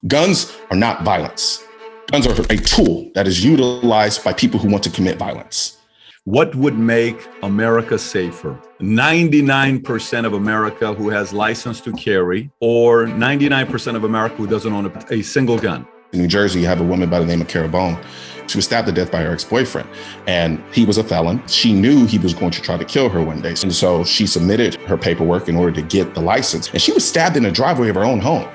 Guns are not violence. Guns are a tool that is utilized by people who want to commit violence. What would make America safer? 99% of America who has license to carry, or 99% of America who doesn't own a single gun? In New Jersey, you have a woman by the name of Cara Bone. She was stabbed to death by her ex-boyfriend, and he was a felon. She knew he was going to try to kill her one day. And so she submitted her paperwork in order to get the license. And she was stabbed in the driveway of her own home.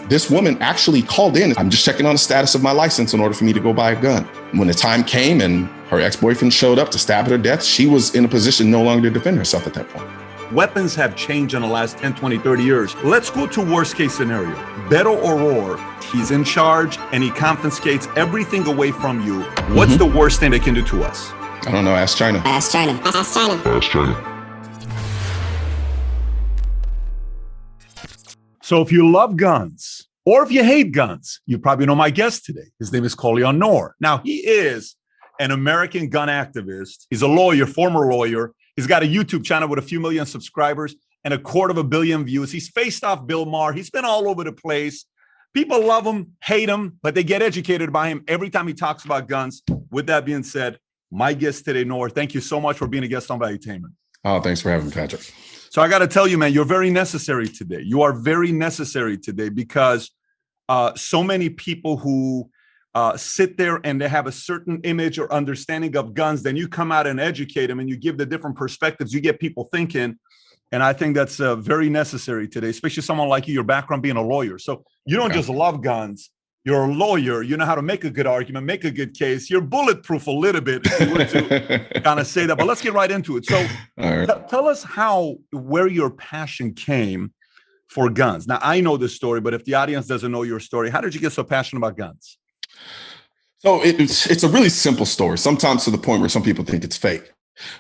This woman actually called in. I'm just checking on the status of my license in order for me to go buy a gun. When the time came and her ex-boyfriend showed up to stab her to death, she was in a position no longer to defend herself at that point. Weapons have changed in the last 10, 20, 30 years. Let's go to worst case scenario. Beto O'Rourke, he's in charge and he confiscates everything away from you. What's the worst thing they can do to us? I don't know. Ask China. Ask China. Ask China. Ask China. So if you love guns, or if you hate guns, you probably know my guest today. His name is Coleon Noir. Now, he is an American gun activist. He's a lawyer, former lawyer. He's got a YouTube channel with a few million subscribers and 250 million views. He's faced off Bill Maher. He's been all over the place. People love him, hate him, but they get educated by him every time he talks about guns. With that being said, my guest today, Noir, thank you so much for being a guest on Valuetainment. Oh, thanks for having me, Patrick. So I got to tell you, man, you're very necessary today. You are very necessary today because so many people who sit there and they have a certain image or understanding of guns, then you come out and educate them and you give the different perspectives. You get people thinking. And I think that's very necessary today, especially someone like you, your background being a lawyer. So you don't just love guns. You're a lawyer. You know how to make a good argument, make a good case. You're bulletproof a little bit, if you were to kind of say that. But let's get right into it. So tell us where your passion came for guns. Now, I know this story, but if the audience doesn't know your story, how did you get so passionate about guns? So it's a really simple story, sometimes to the point where some people think it's fake.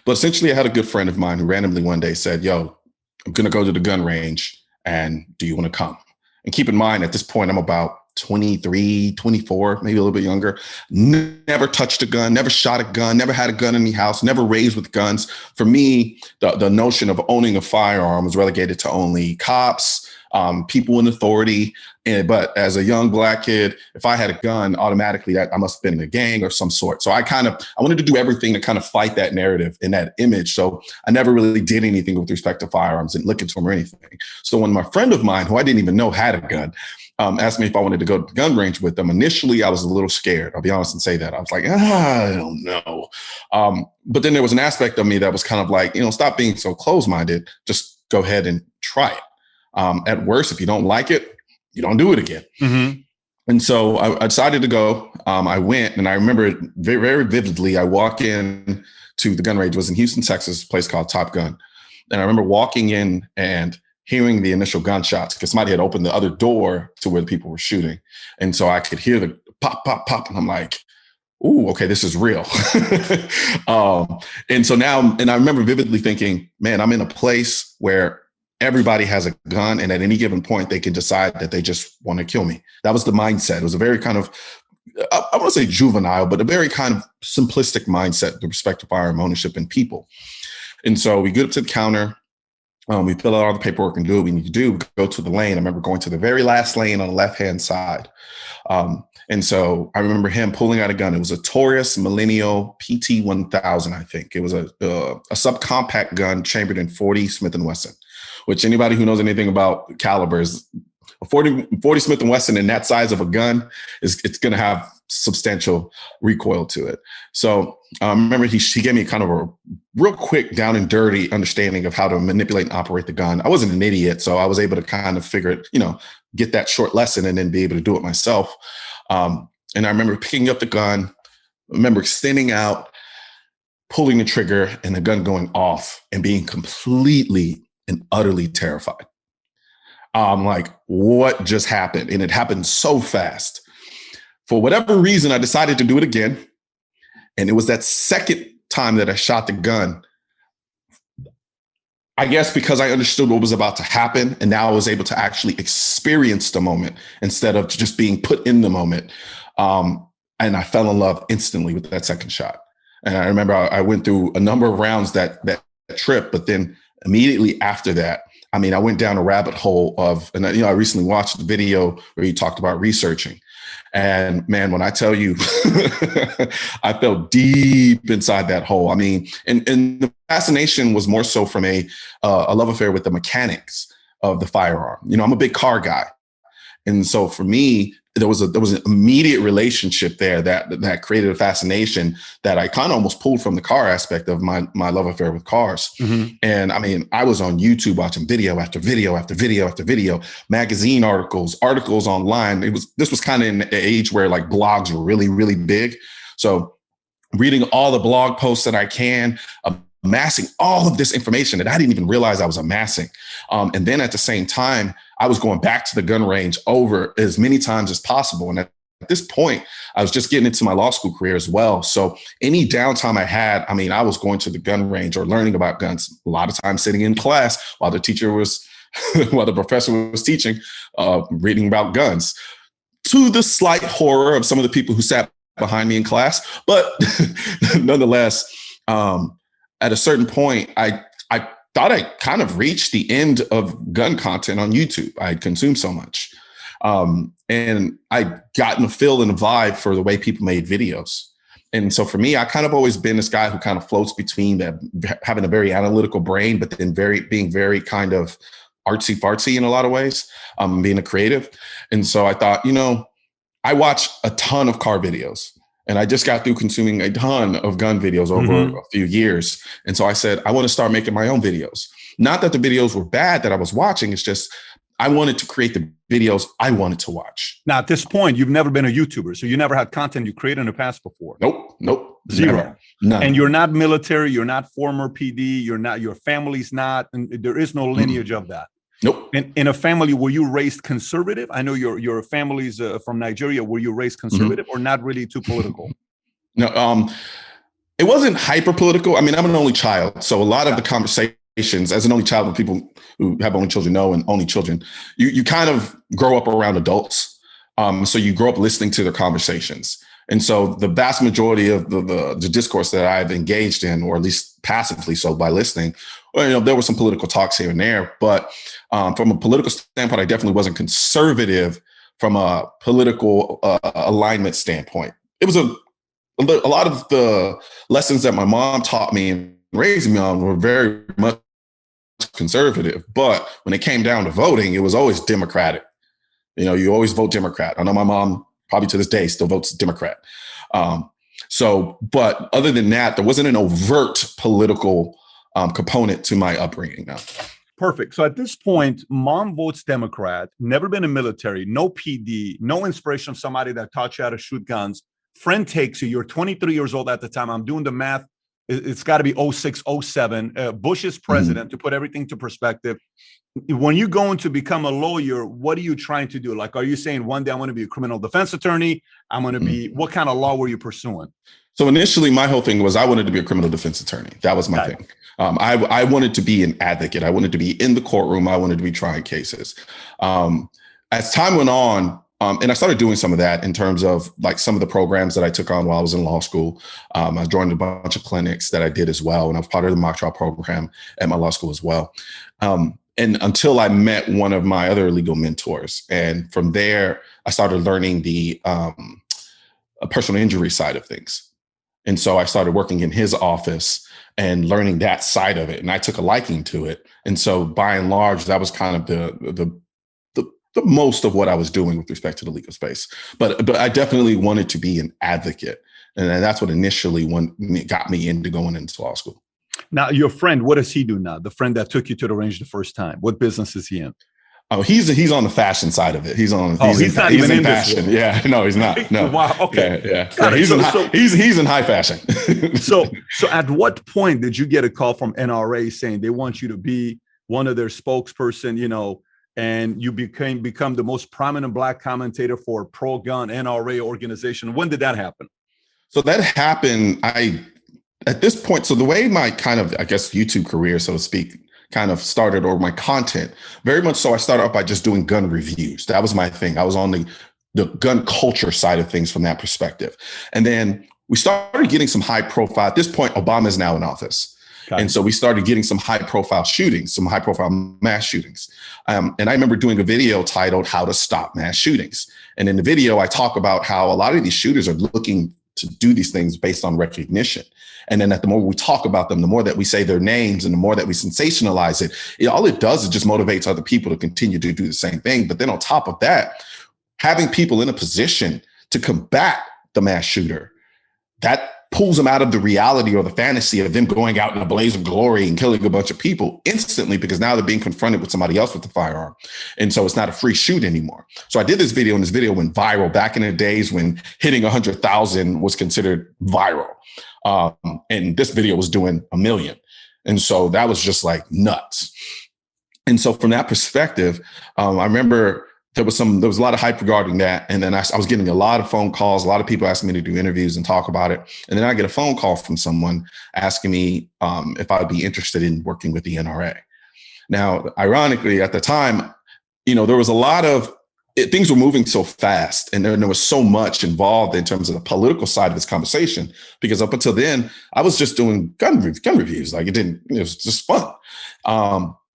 But essentially, I had a good friend of mine who randomly one day said, yo, I'm going to go to the gun range, and do you want to come? And keep in mind, at this point, I'm about 23, 24, maybe a little bit younger. Never touched a gun, never shot a gun, never had a gun in the house, never raised with guns. For me, the notion of owning a firearm was relegated to only cops, people in authority. But as a young Black kid, if I had a gun, automatically I must have been in a gang or some sort. So I wanted to do everything to kind of fight that narrative and that image. So I never really did anything with respect to firearms and look into them or anything. So when my friend of mine, who I didn't even know had a gun, asked me if I wanted to go to the gun range with them, initially I was a little scared. I'll be honest and say that. I was like, I don't know. But then there was an aspect of me that was kind of like, stop being so closed-minded. Just go ahead and try it. At worst, if you don't like it, you don't do it again. Mm-hmm. And so I decided to go. I went, and I remember it very, very vividly. I walk in to the gun range. It was in Houston, Texas, a place called Top Gun. And I remember walking in and hearing the initial gunshots because somebody had opened the other door to where the people were shooting. And so I could hear the pop, pop, pop. And I'm like, ooh, okay, this is real. And so now, and I remember vividly thinking, man, I'm in a place where everybody has a gun, and at any given point, they can decide that they just want to kill me. That was the mindset. It was a very kind of, I want to say juvenile, but a very kind of simplistic mindset with respect to firearm ownership and people. And so we get up to the counter, we fill out all the paperwork and do what we need to do. We go to the lane. I remember going to the very last lane on the left-hand side. And so I remember him pulling out a gun. It was a Notorious Millennial PT-1000, I think. It was a subcompact gun chambered in 40 Smith & Wesson, which anybody who knows anything about calibers, a 40 Smith & Wesson in that size of a gun, it's going to have substantial recoil to it. So I remember he gave me kind of a real quick down and dirty understanding of how to manipulate and operate the gun. I wasn't an idiot, so I was able to kind of figure it, get that short lesson and then be able to do it myself. And I remember picking up the gun, I remember extending out, pulling the trigger, and the gun going off and being completely and utterly terrified. I'm like, what just happened? And it happened so fast. For whatever reason, I decided to do it again. And it was that second time that I shot the gun. I guess because I understood what was about to happen. And now I was able to actually experience the moment instead of just being put in the moment. And I fell in love instantly with that second shot. And I remember I went through a number of rounds that trip, but then immediately after that, I mean, I went down a rabbit hole of, and I recently watched the video where you talked about researching. And man, when I tell you, I felt deep inside that hole. I mean, and the fascination was more so from a love affair with the mechanics of the firearm. I'm a big car guy. And so for me, there was an immediate relationship there that created a fascination that I kind of almost pulled from the car aspect of my love affair with cars. Mm-hmm. And I mean, I was on YouTube watching video after video after video after video, magazine articles online. This was kind of in the age where like blogs were really, really big. So reading all the blog posts that I can, amassing all of this information that I didn't even realize I was amassing. And then at the same time, I was going back to the gun range over as many times as possible. And at this point, I was just getting into my law school career as well. So any downtime I had, I mean, I was going to the gun range or learning about guns, a lot of times sitting in class while the professor was teaching, reading about guns, to the slight horror of some of the people who sat behind me in class. But nonetheless, at a certain point, I thought I kind of reached the end of gun content on YouTube. I had consumed so much. And I'd gotten a feel and a vibe for the way people made videos. And so for me, I kind of always been this guy who kind of floats between that, having a very analytical brain, but then being very kind of artsy fartsy in a lot of ways, being a creative. And so I thought, I watch a ton of car videos. And I just got through consuming a ton of gun videos over a few years. And so I said, I want to start making my own videos. Not that the videos were bad that I was watching. It's just, I wanted to create the videos I wanted to watch. Now, at this point, you've never been a YouTuber. So you never had content you created in the past before. Nope. Zero. None. And you're not military. You're not former PD. Your family's not. And there is no lineage of that. Nope. In a family, were you raised conservative? I know your family's from Nigeria. Were you raised conservative or not really too political? No, it wasn't hyper political. I mean, I'm an only child. So a lot of the conversations, as an only child, when people who have only children know, and only children, you kind of grow up around adults. So you grow up listening to their conversations. And so the vast majority of the discourse that I've engaged in, or at least passively so by listening, well, there were some political talks here and there, but from a political standpoint, I definitely wasn't conservative from a political alignment standpoint. It was a lot of the lessons that my mom taught me and raised me on were very much conservative, but when it came down to voting, it was always Democratic. You always vote Democrat. I know my mom probably to this day still votes Democrat. But other than that, there wasn't an overt political component to my upbringing. No. Perfect. So at this point, mom votes Democrat, never been in military, no PD, no inspiration of somebody that taught you how to shoot guns. Friend takes you. You're 23 years old at the time. I'm doing the math. It's got to be 06, 07. Bush is president, to put everything to perspective. When you go in to become a lawyer, what are you trying to do? Like, are you saying one day I want to be a criminal defense attorney? I'm going to be, what kind of law were you pursuing? So initially, my whole thing was I wanted to be a criminal defense attorney. That was my thing. I wanted to be an advocate. I wanted to be in the courtroom. I wanted to be trying cases. As time went on, and I started doing some of that in terms of like some of the programs that I took on while I was in law school. I joined a bunch of clinics that I did as well. And I was part of the mock trial program at my law school as well. And until I met one of my other legal mentors. And from there, I started learning the personal injury side of things. And so I started working in his office and learning that side of it. And I took a liking to it. And so by and large, that was kind of the most of what I was doing with respect to the legal space. But I definitely wanted to be an advocate. And that's what initially got me into going into law school. Now, your friend, what does he do now? The friend that took you to the range the first time, what business is he in? Oh, he's on the fashion side of it. He's not even in fashion. Yeah, no, he's not. No. Wow. Okay. Yeah. He's in high fashion. So at what point did you get a call from NRA saying they want you to be one of their spokesperson, and you become the most prominent Black commentator for pro-gun NRA organization? When did that happen? So that happened, at this point, so the way my kind of, I guess, YouTube career, so to speak, kind of started, or my content, very much so I started off by just doing gun reviews. That was my thing. I was on the gun culture side of things from that perspective. And then we started getting some high profile. At this point, Obama is now in office. And so we started getting some high profile shootings, some high profile mass shootings. And I remember doing a video titled How to Stop Mass Shootings. And in the video, I talk about how a lot of these shooters are looking to do these things based on recognition. And then the more we talk about them, the more that we say their names and the more that we sensationalize it, all it does is just motivates other people to continue to do the same thing. But then on top of that, having people in a position to combat the mass shooter, that pulls them out of the reality or the fantasy of them going out in a blaze of glory and killing a bunch of people instantly, because now they're being confronted with somebody else with the firearm. And so it's not a free shoot anymore. So I did this video, and this video went viral back in the days when hitting 100,000 was considered viral. And this video was doing 1 million. And so that was just like nuts. And so from that perspective, I remember there was a lot of hype regarding that. And then I was getting a lot of phone calls, a lot of people asking me to do interviews and talk about it. And then I get a phone call from someone asking me if I would be interested in working with the NRA. Now, ironically, at the time, there was a lot of things were moving so fast, and there was so much involved in terms of the political side of this conversation, because up until then, I was just doing gun reviews. Like it was just fun.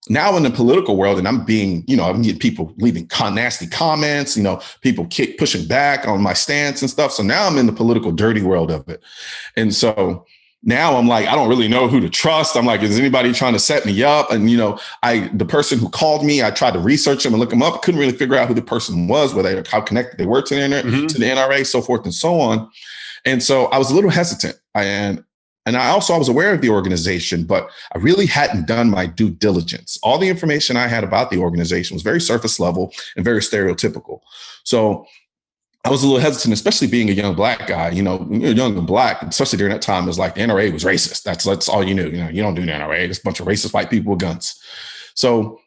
Now in the political world, and I'm getting people leaving nasty comments, people pushing back on my stance and stuff. So now I'm in the political dirty world of it. And so now I'm like, I don't really know who to trust. I'm like, is anybody trying to set me up? And, the person who called me, I tried to research them and look them up. Couldn't really figure out who the person was, how connected they were to the internet, to the NRA, so forth and so on. And so I was a little hesitant. And I was aware of the organization, but I really hadn't done my due diligence. All the information I had about the organization was very surface level and very stereotypical. So I was a little hesitant, especially being a young Black guy. When you're young and Black, especially during that time, it was like the NRA was racist. That's all you knew. You don't do the NRA. It's a bunch of racist white people with guns. So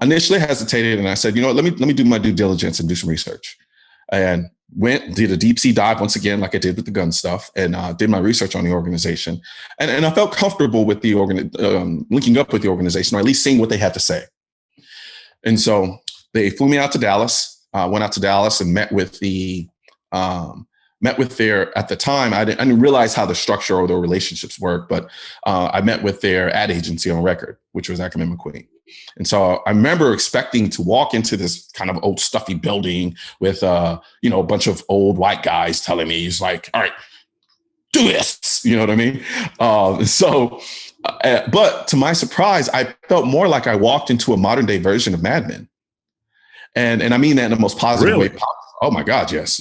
initially I hesitated, and I said, let me do my due diligence and do some research. And did a deep sea dive once again, like I did with the gun stuff, and did my research on the organization. And I felt comfortable with the linking up with the organization, or at least seeing what they had to say. And so they flew me out to Dallas. Went out to Dallas and met with their, at the time, I didn't realize how the structure or the relationships work, but I met with their ad agency on record, which was Ackerman McQueen. And so I remember expecting to walk into this kind of old stuffy building with, a bunch of old white guys telling me, he's like, all right, do this. You know what I mean? But to my surprise, I felt more like I walked into a modern day version of Mad Men. And I mean that in the most positive way possible. Oh my God, yes.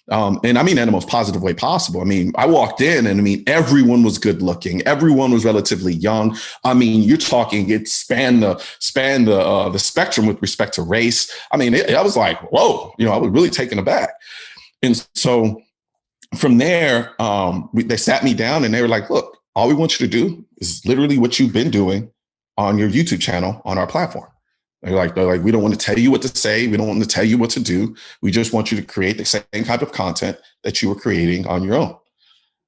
And I mean that in the most positive way possible. I mean, I walked in and everyone was good looking. Everyone was relatively young. You're talking, it spanned the spectrum with respect to race. I was like, whoa, I was really taken aback. And so from there, they sat me down and they were like, look, all we want you to do is literally what you've been doing on your YouTube channel on our platform. They're like, we don't want to tell you what to say. We don't want to tell you what to do. We just want you to create the same type of content that you were creating on your own.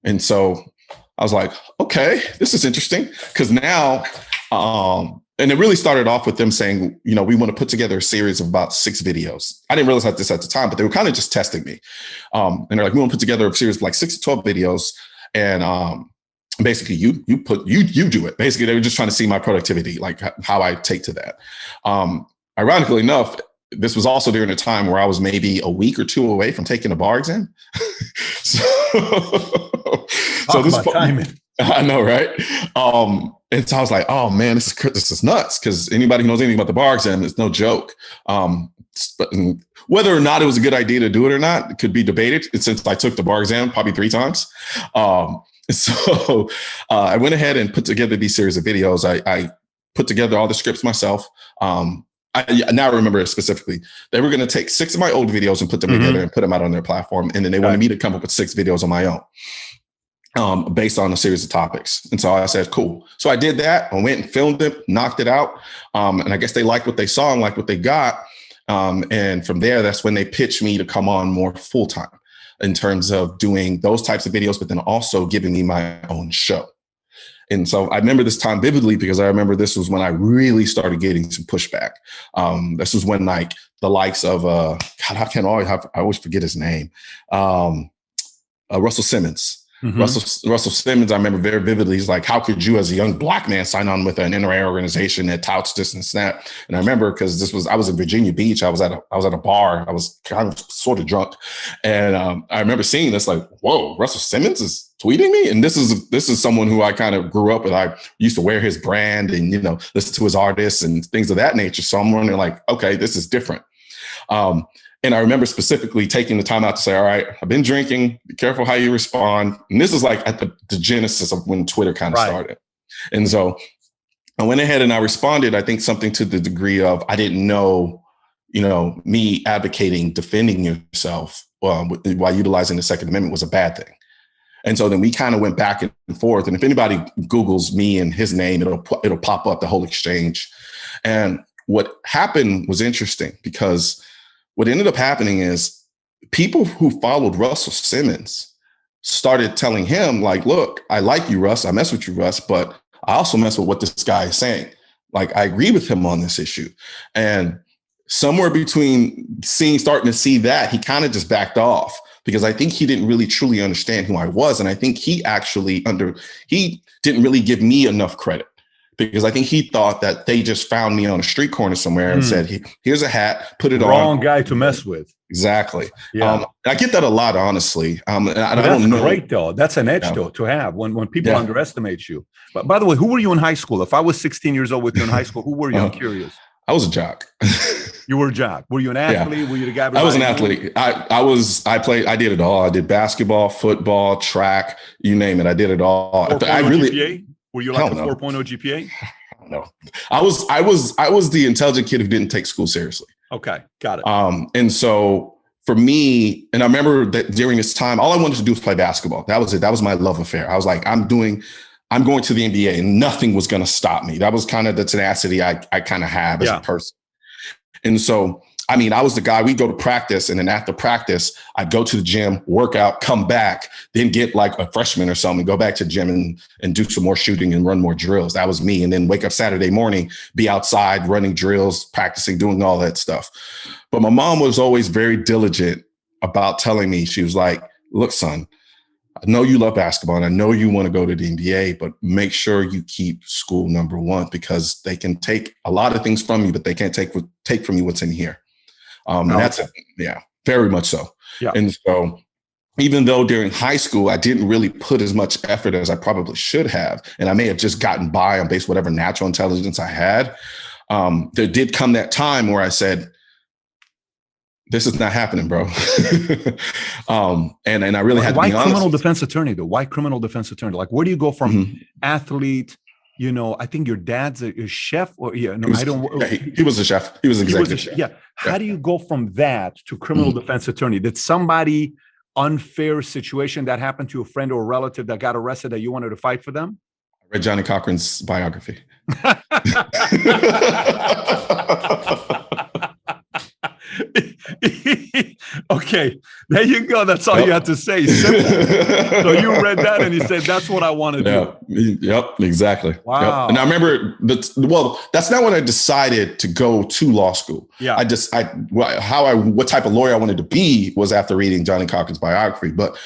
And so I was like, okay, this is interesting. Because now, and it really started off with them saying, we want to put together a series of about 6 videos. I didn't realize this at the time, but they were kind of just testing me. And they're like, we want to put together a series of like 6 to 12 videos. And basically you do it. Basically, they were just trying to see my productivity, like how I take to that. Ironically enough, this was also during a time where I was maybe a week or 2 away from taking a bar exam. so this timing. I know, right? And so I was like, oh man, this is nuts. Because anybody who knows anything about the bar exam, it's no joke. But whether or not it was a good idea to do it or not, it could be debated. Since I took the bar exam probably 3 times. So I went ahead and put together these series of videos. I put together all the scripts myself. I now remember specifically. They were going to take 6 of my old videos and put them together and put them out on their platform. And then they wanted me to come up with 6 videos on my own based on a series of topics. And so I said, cool. So I did that. I went and filmed it, knocked it out. And I guess they liked what they saw and liked what they got. And from there, that's when they pitched me to come on more full time in terms of doing those types of videos, but then also giving me my own show. And so I remember this time vividly because I remember this was when I really started getting some pushback. This was when like the likes of, I always forget his name, Russell Simmons. Mhm. Russell Simmons, I remember very vividly, he's like, how could you as a young black man sign on with an NRA organization that touts this and that? And I remember because I was in Virginia Beach. I was at a bar. I was kind of sort of drunk. And I remember seeing this like, whoa, Russell Simmons is tweeting me. And this is someone who I kind of grew up with. I used to wear his brand and, listen to his artists and things of that nature. So I'm wondering like, okay, this is different. And I remember specifically taking the time out to say, all right, I've been drinking, be careful how you respond. And this is like at the genesis of when Twitter kind of started. And so I went ahead and I responded, I think something to the degree of, I didn't know, me advocating, defending yourself while utilizing the Second Amendment was a bad thing. And so then we kind of went back and forth. And if anybody Googles me and his name, it'll pop up, the whole exchange. And what happened was interesting because what ended up happening is people who followed Russell Simmons started telling him like, look, I like you, Russ. I mess with you, Russ, but I also mess with what this guy is saying. Like, I agree with him on this issue. And somewhere between starting to see that, he kind of just backed off because I think he didn't really truly understand who I was. And I think he didn't really give me enough credit. Because I think he thought that they just found me on a street corner somewhere and said, here's a hat, put it on. Wrong guy to mess with. Exactly. Yeah. I get that a lot, honestly. And I that's don't know. Great, though. That's an edge, though, to have when people underestimate you. But by the way, who were you in high school? If I was 16 years old with you in high school, who were you? I'm curious. I was a jock. You were a jock. Were you an athlete? Yeah. Were you the guy? I was an athlete. I did it all. I did basketball, football, track, you name it. I did it all. GPA? Were you like a 4.0 GPA? No, I was the intelligent kid who didn't take school seriously. Okay, got it. And so for me, and I remember that during this time, all I wanted to do was play basketball. That was it. That was my love affair. I was like, I'm going to the NBA, and nothing was going to stop me. That was kind of the tenacity I kind of have as a person. And so, I mean, I was the guy, we'd go to practice, and then after practice, I'd go to the gym, work out, come back, then get like a freshman or something, go back to the gym and do some more shooting and run more drills. That was me. And then wake up Saturday morning, be outside running drills, practicing, doing all that stuff. But my mom was always very diligent about telling me, she was like, look, son, I know you love basketball and I know you want to go to the NBA, but make sure you keep school number one because they can take a lot of things from you, but they can't take from you what's in here. And that's it. Yeah, very much so. Yeah. And so even though during high school, I didn't really put as much effort as I probably should have, and I may have just gotten by on base whatever natural intelligence I had, there did come that time where I said, this is not happening, bro. And I really had to be honest. Why criminal defense attorney, though? Why criminal defense attorney? Like, where do you go from athlete? I think your dad's a chef, or he was a chef. He was an executive chef. Yeah. How do you go from that to criminal defense attorney? Did somebody unfair situation that happened to a friend or a relative that got arrested that you wanted to fight for them? I read Johnny Cochran's biography. Okay, there you go. That's all you had to say. Simple. So you read that and you said, that's what I want to do. Yep, exactly. Wow. Yep. And I remember that's not when I decided to go to law school. Yeah. What type of lawyer I wanted to be was after reading Johnny Cochran's biography. But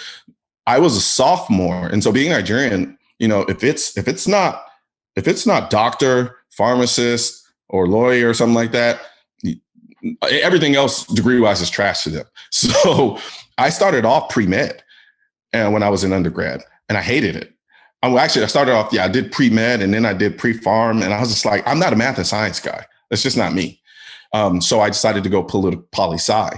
I was a sophomore. And so being Nigerian, if it's not doctor, pharmacist, or lawyer or something like that, everything else degree-wise is trash to them. So I started off pre-med when I was in undergrad, and I hated it. I started off, I did pre-med, and then I did pre-pharm, and I was just like, I'm not a math and science guy. That's just not me. So I decided to go poli-sci.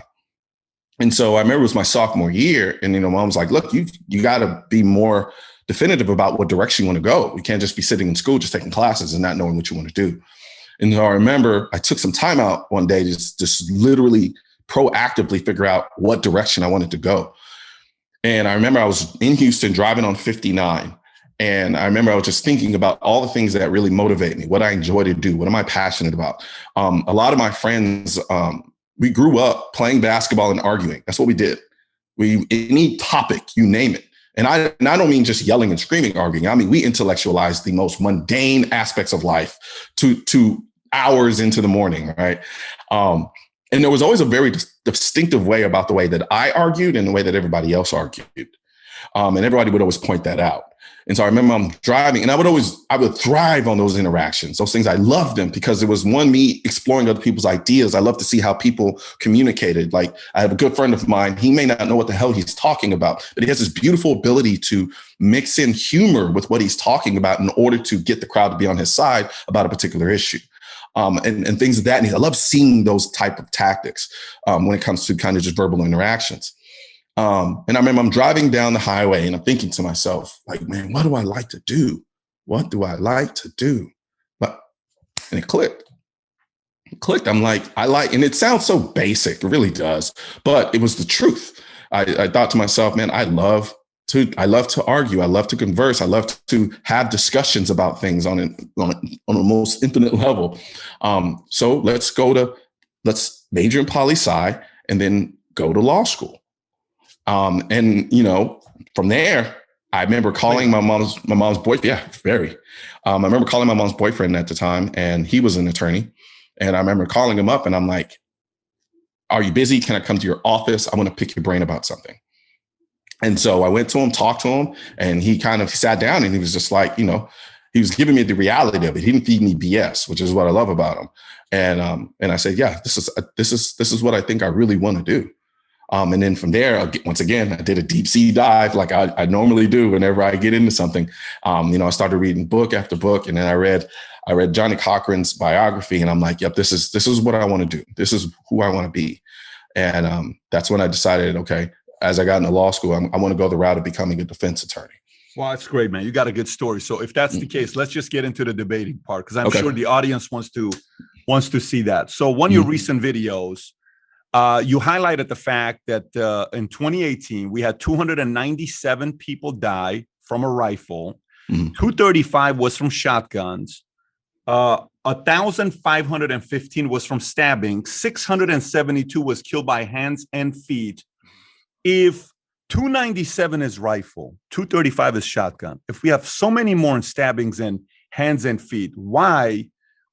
And so I remember it was my sophomore year, and mom was like, look, you got to be more definitive about what direction you want to go. You can't just be sitting in school, just taking classes and not knowing what you want to do. And so I remember I took some time out one day to just literally proactively figure out what direction I wanted to go. And I remember I was in Houston driving on 59. And I remember I was just thinking about all the things that really motivate me, what I enjoy to do, what am I passionate about. A lot of my friends, we grew up playing basketball and arguing. That's what we did. Any topic, you name it. And I don't mean just yelling and screaming, arguing. I mean, we intellectualize the most mundane aspects of life to hours into the morning, right? And there was always a very distinctive way about the way that I argued and the way that everybody else argued. And everybody would always point that out. And so I remember I'm driving, and I would thrive on those interactions, those things. I loved them because it was me exploring other people's ideas. I love to see how people communicated. Like, I have a good friend of mine. He may not know what the hell he's talking about, but he has this beautiful ability to mix in humor with what he's talking about in order to get the crowd to be on his side about a particular issue. And things of that. And I love seeing those type of tactics when it comes to kind of just verbal interactions. And I remember I'm driving down the highway and I'm thinking to myself, like, man, what do I like to do? What do I like to do? And it clicked. I'm like, and it sounds so basic, it really does, but it was the truth. I thought to myself, man, I love to argue. I love to converse. I love to have discussions about things on a most infinite level. So let's major in poli-sci and then go to law school. And from there, I remember calling my mom's boyfriend. Yeah, very. I remember calling my mom's boyfriend at the time, and he was an attorney. And I remember calling him up, and I'm like, "Are you busy? Can I come to your office? I want to pick your brain about something." And so I went to him, talked to him, and he kind of sat down, and he was just like, he was giving me the reality of it. He didn't feed me BS, which is what I love about him. And I said, "Yeah, this is what I think I really want to do." And then from there, once again, I did a deep sea dive like I normally do whenever I get into something. I started reading book after book, and then I read Johnny Cochran's biography, and I'm like, yep, this is what I want to do. This is who I want to be. And that's when I decided, okay, as I got into law school, I want to go the route of becoming a defense attorney. Well, that's great, man. You got a good story. So if that's the case, let's just get into the debating part, because I'm sure the audience wants to see that. So one of your recent videos, you highlighted the fact that in 2018, we had 297 people die from a rifle. 235 was from shotguns. 1,515 was from stabbing. 672 was killed by hands and feet. If 297 is rifle, 235 is shotgun, if we have so many more in stabbings and hands and feet, why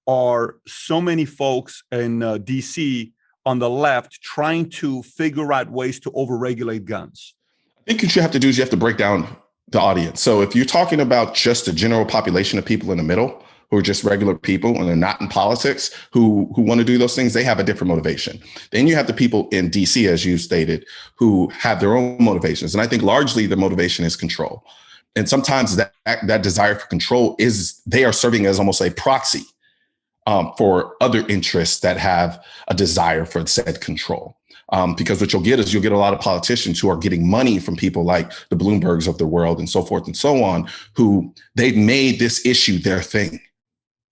are so many folks in DC on the left trying to figure out ways to overregulate guns? I think what you have to do is you have to break down the audience. So if you're talking about just the general population of people in the middle who are just regular people and they're not in politics who want to do those things, they have a different motivation. Then you have the people in DC, as you stated, who have their own motivations. And I think largely the motivation is control. And sometimes that desire for control they are serving as almost a proxy for other interests that have a desire for said control. Because what you'll get is a lot of politicians who are getting money from people like the Bloombergs of the world and so forth and so on, who they've made this issue their thing.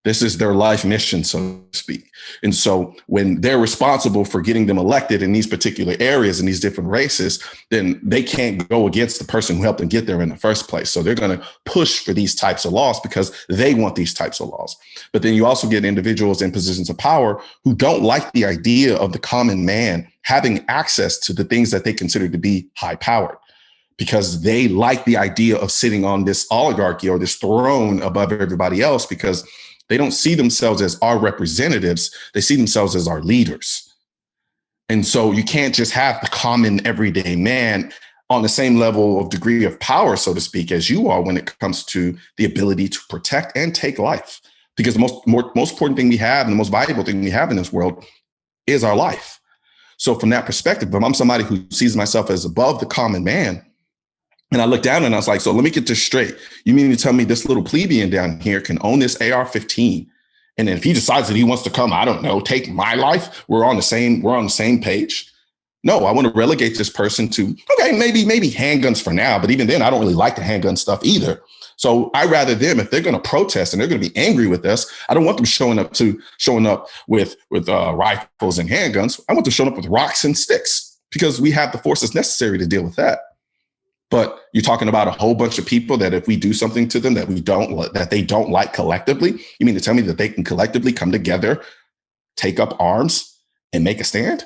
This is their life mission, so to speak. And so when they're responsible for getting them elected in these particular areas and these different races, then they can't go against the person who helped them get there in the first place. So they're going to push for these types of laws because they want these types of laws. But then you also get individuals in positions of power who don't like the idea of the common man having access to the things that they consider to be high powered, because they like the idea of sitting on this oligarchy or this throne above everybody else, because they don't see themselves as our representatives. They see themselves as our leaders. And so you can't just have the common everyday man on the same level of degree of power, so to speak, as you are when it comes to the ability to protect and take life. Because the most important thing we have and the most valuable thing we have in this world is our life. So from that perspective, if I'm somebody who sees myself as above the common man, and I looked down and I was like, so let me get this straight. You mean to tell me this little plebeian down here can own this AR-15? And then if he decides that he wants to come, I don't know, take my life, we're on the same page? No, I want to relegate this person to, okay, maybe handguns for now, but even then, I don't really like the handgun stuff either. So I rather them, if they're going to protest and they're going to be angry with us, I don't want them showing up with rifles and handguns. I want them showing up with rocks and sticks, because we have the forces necessary to deal with that. But you're talking about a whole bunch of people that if we do something to them that they don't like collectively, you mean to tell me that they can collectively come together, take up arms, and make a stand?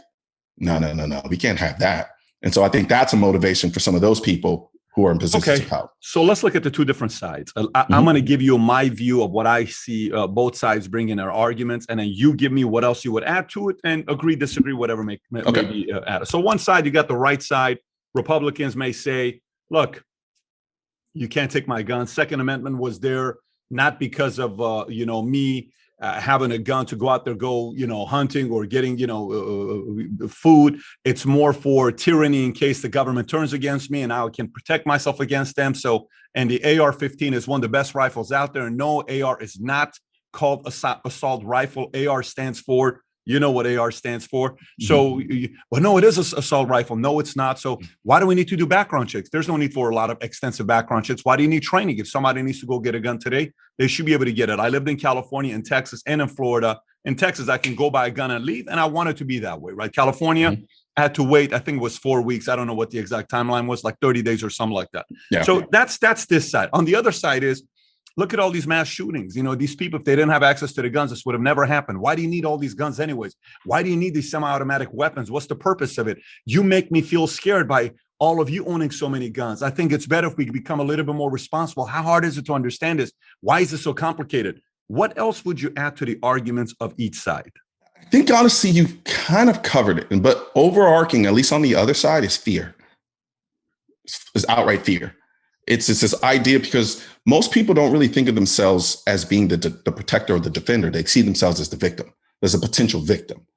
No. We can't have that. And so I think that's a motivation for some of those people who are in positions of power. So let's look at the two different sides. I'm going to give you my view of what I see both sides bring in their arguments, and then you give me what else you would add to it, and agree, disagree, whatever may be added. So one side, you got the right side. Republicans may say, look, you can't take my gun. Second Amendment was there not because of me having a gun to go out there, hunting or getting food. It's more for tyranny in case the government turns against me and I can protect myself against them. So, and the AR-15 is one of the best rifles out there. And no, AR is not called assault rifle. AR stands for, you know what AR stands for. So, well, no, it is an assault rifle. No, it's not. So why do we need to do background checks? There's no need for a lot of extensive background checks. Why do you need training? If somebody needs to go get a gun today, they should be able to get it. I lived in California, in Texas, and in Florida. In Texas, I can go buy a gun and leave, and I want it to be that way, right? California, I had to wait, I think it was 4 weeks. I don't know what the exact timeline was, like 30 days or something like that. Yeah. So that's this side. On the other side is, look at all these mass shootings. These people, if they didn't have access to the guns, this would have never happened. Why do you need all these guns anyways? Why do you need these semi-automatic weapons? What's the purpose of it? You make me feel scared by all of you owning so many guns. I think it's better if we become a little bit more responsible. How hard is it to understand this? Why is it so complicated? What else would you add to the arguments of each side? I think, honestly, you've kind of covered it. But overarching, at least on the other side, is fear. It's outright fear. It's this idea, because most people don't really think of themselves as being the protector or the defender. They see themselves as the victim, as a potential victim.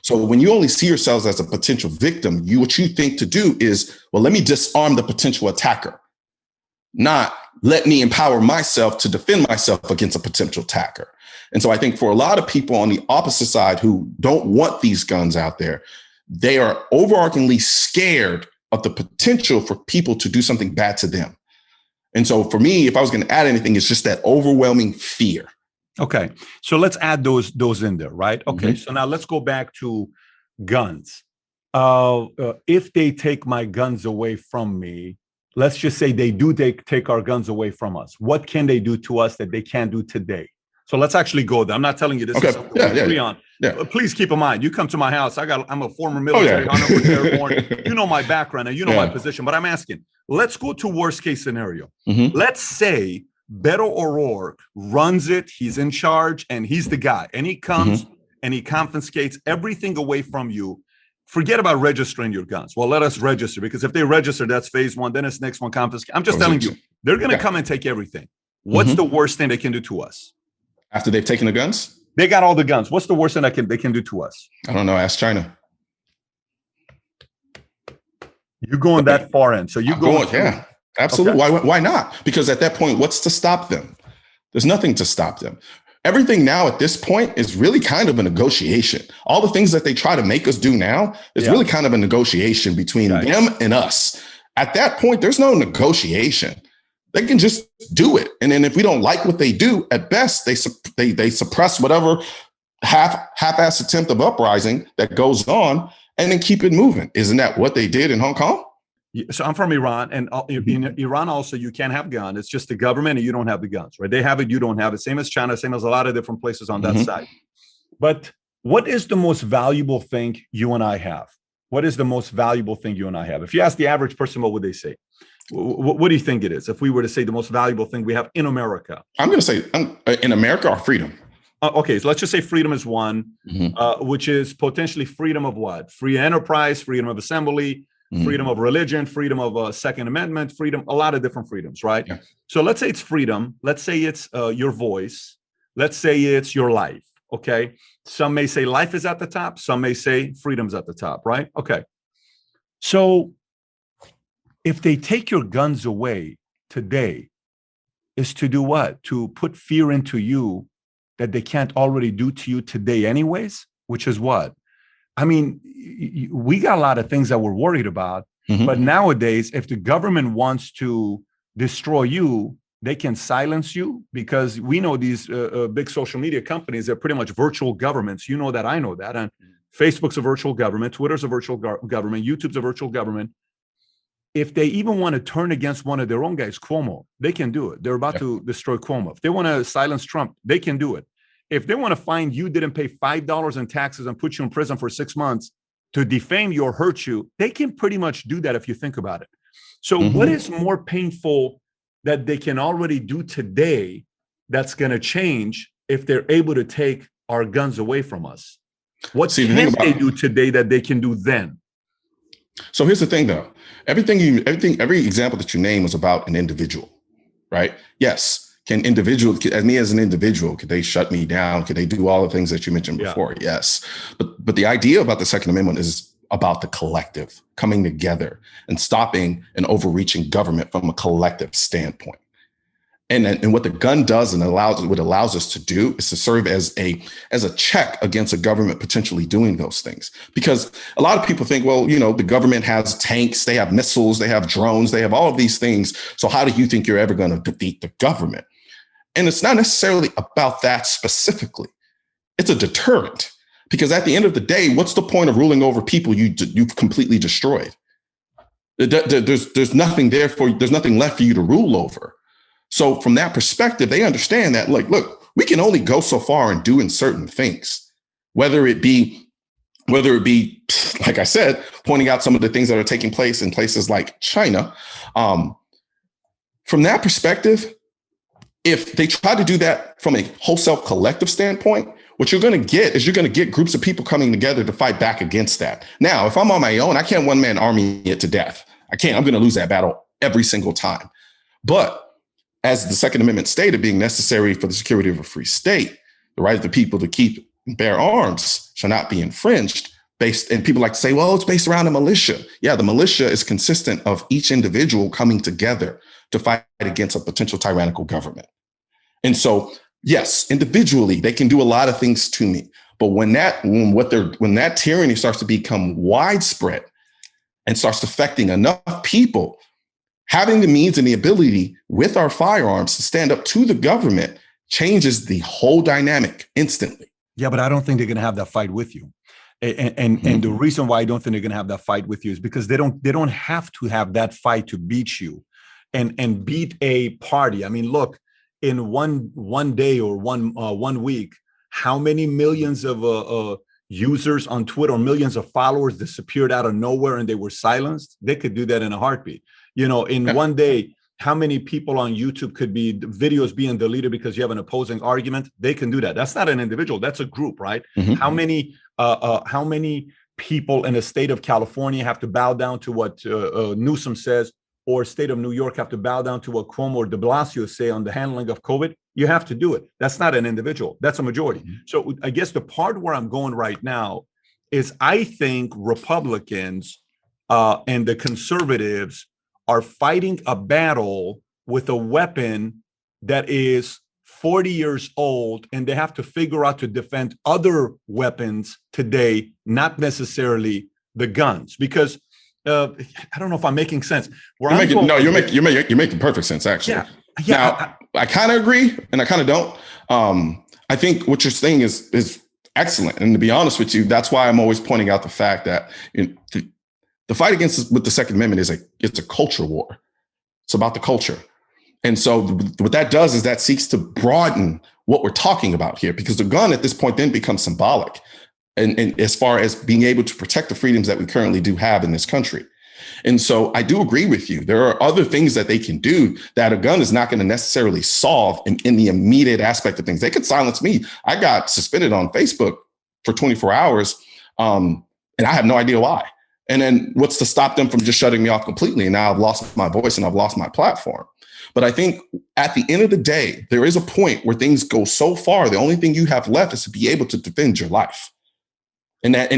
So when you only see yourselves as a potential victim, what you think to do is, well, let me disarm the potential attacker, not let me empower myself to defend myself against a potential attacker. And so I think for a lot of people on the opposite side who don't want these guns out there, they are overarchingly scared of the potential for people to do something bad to them. And so for me, if I was going to add anything, it's just that overwhelming fear. Okay. So let's add those in there, right? Okay. So now let's go back to guns. If they take my guns away from me, let's just say they do take our guns away from us. What can they do to us that they can't do today? So let's actually go there. I'm not telling you this is something we agree on. Yeah. Please keep in mind, you come to my house. I'm a former military, honorable airborne. You know my background and you know my position, but I'm asking, let's go to worst case scenario. Let's say Beto O'Rourke runs it. He's in charge and he's the guy. And he comes and he confiscates everything away from you. Forget about registering your guns. Well, let us register, because if they register, that's phase one. Then it's next one confiscate. I'm just telling you, they're going to come and take everything. What's the worst thing they can do to us? After they've taken the guns? They got all the guns. What's the worst thing they can do to us? I don't know. Ask China. You're going that far in. So you're going. Yeah, absolutely. Okay. Why not? Because at that point, what's to stop them? There's nothing to stop them. Everything now at this point is really kind of a negotiation. All the things that they try to make us do now is really kind of a negotiation between them and us. At that point, there's no negotiation. They can just do it. And then if we don't like what they do, at best, they suppress whatever half-ass attempt of uprising that goes on and then keep it moving. Isn't that what they did in Hong Kong? So I'm from Iran, and in Iran also, you can't have guns. It's just the government and you don't have the guns, right? They have it, you don't have it. Same as China, same as a lot of different places on that side. But what is the most valuable thing you and I have? What is the most valuable thing you and I have? If you ask the average person, what would they say? What do you think it is? If we were to say the most valuable thing we have in America? I'm going to say in America, our freedom. Okay, so let's just say freedom is one, which is potentially freedom of what? Free enterprise, freedom of assembly, freedom of religion, freedom of Second Amendment, freedom, a lot of different freedoms, right? Yeah. So let's say it's freedom. Let's say it's your voice. Let's say it's your life, okay? Some may say life is at the top. Some may say freedom's at the top, right? Okay. So if they take your guns away today, is to do what? To put fear into you that they can't already do to you today anyways, which is what? I mean, we got a lot of things that we're worried about, but nowadays, if the government wants to destroy you, they can silence you, because we know these big social media companies are pretty much virtual governments. You know that, I know that. And Facebook's a virtual government, Twitter's a virtual government, YouTube's a virtual government. If they even want to turn against one of their own guys, Cuomo, they can do it. They're about to destroy Cuomo. If they want to silence Trump, they can do it. If they want to find you didn't pay $5 in taxes and put you in prison for 6 months to defame you or hurt you, they can pretty much do that if you think about it. So what is more painful that they can already do today that's going to change if they're able to take our guns away from us? What can they do today that they can do then? So here's the thing, though. Every example that you name was about an individual. right? Yes. Can me as an individual, could they shut me down? Could they do all the things that you mentioned before? Yeah. Yes. But the idea about the Second Amendment is about the collective coming together and stopping an overreaching government from a collective standpoint. And what the gun does and what allows us to do is to serve as a check against a government potentially doing those things. Because a lot of people think, well, the government has tanks, they have missiles, they have drones, they have all of these things. So how do you think you're ever going to defeat the government? And it's not necessarily about that specifically. It's a deterrent. Because at the end of the day, what's the point of ruling over people you've completely destroyed? There's nothing there's nothing left for you to rule over. So from that perspective, they understand that, like, look, we can only go so far in doing certain things, whether it be, like I said, pointing out some of the things that are taking place in places like China. From that perspective, if they try to do that from a wholesale collective standpoint, what you're going to get groups of people coming together to fight back against that. Now, if I'm on my own, I can't one-man army it to death. I can't. I'm going to lose that battle every single time. But as the Second Amendment stated, being necessary for the security of a free state, the right of the people to keep and bear arms shall not be infringed. And people like to say, well, it's based around a militia. Yeah, the militia is consistent of each individual coming together to fight against a potential tyrannical government. And so, yes, individually, they can do a lot of things to me. But when that tyranny starts to become widespread and starts affecting enough people, having the means and the ability with our firearms to stand up to the government changes the whole dynamic instantly. Yeah, but I don't think they're going to have that fight with you. And the reason why I don't think they're going to have that fight with you is because they don't have to have that fight to beat you and beat a party. I mean, look, in one day or one week, how many millions of users on Twitter or millions of followers disappeared out of nowhere and they were silenced? They could do that in a heartbeat. In one day, how many people on YouTube could be videos being deleted because you have an opposing argument? They can do that. That's not an individual. That's a group, right? Mm-hmm. How many people in the state of California have to bow down to what Newsom says, or state of New York have to bow down to what Cuomo or de Blasio say on the handling of COVID? You have to do it. That's not an individual. That's a majority. Mm-hmm. So I guess the part where I'm going right now is I think Republicans and the conservatives are fighting a battle with a weapon that is 40 years old, and they have to figure out to defend other weapons today, not necessarily the guns. Because I don't know if I'm making sense. You're making perfect sense, actually. Now, I kind of agree, and I kind of don't. I think what you're saying is excellent, and to be honest with you, that's why I'm always pointing out the fact that the fight with the Second Amendment it's a culture war. It's about the culture. And so what that does is that seeks to broaden what we're talking about here, because the gun at this point then becomes symbolic and as far as being able to protect the freedoms that we currently do have in this country. And so I do agree with you. There are other things that they can do that a gun is not going to necessarily solve in the immediate aspect of things. They could silence me. I got suspended on Facebook for 24 hours, and I have no idea why. And then what's to stop them from just shutting me off completely? And now I've lost my voice and I've lost my platform. But I think at the end of the day, there is a point where things go so far, the only thing you have left is to be able to defend your life. And as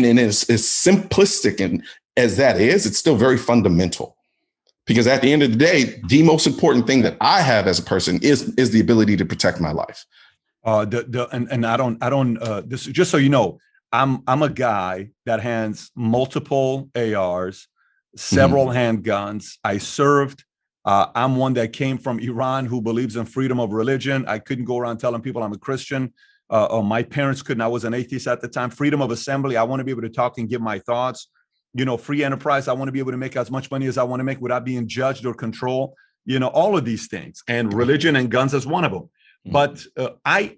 simplistic and as that is, it's still very fundamental. Because at the end of the day, the most important thing that I have as a person is the ability to protect my life. This just so you know, I'm a guy that has multiple ARs, several handguns. I served. I'm one that came from Iran who believes in freedom of religion. I couldn't go around telling people I'm a Christian. My parents couldn't. I was an atheist at the time. Freedom of assembly. I want to be able to talk and give my thoughts. Free enterprise. I want to be able to make as much money as I want to make without being judged or controlled. All of these things. And religion and guns is one of them. But I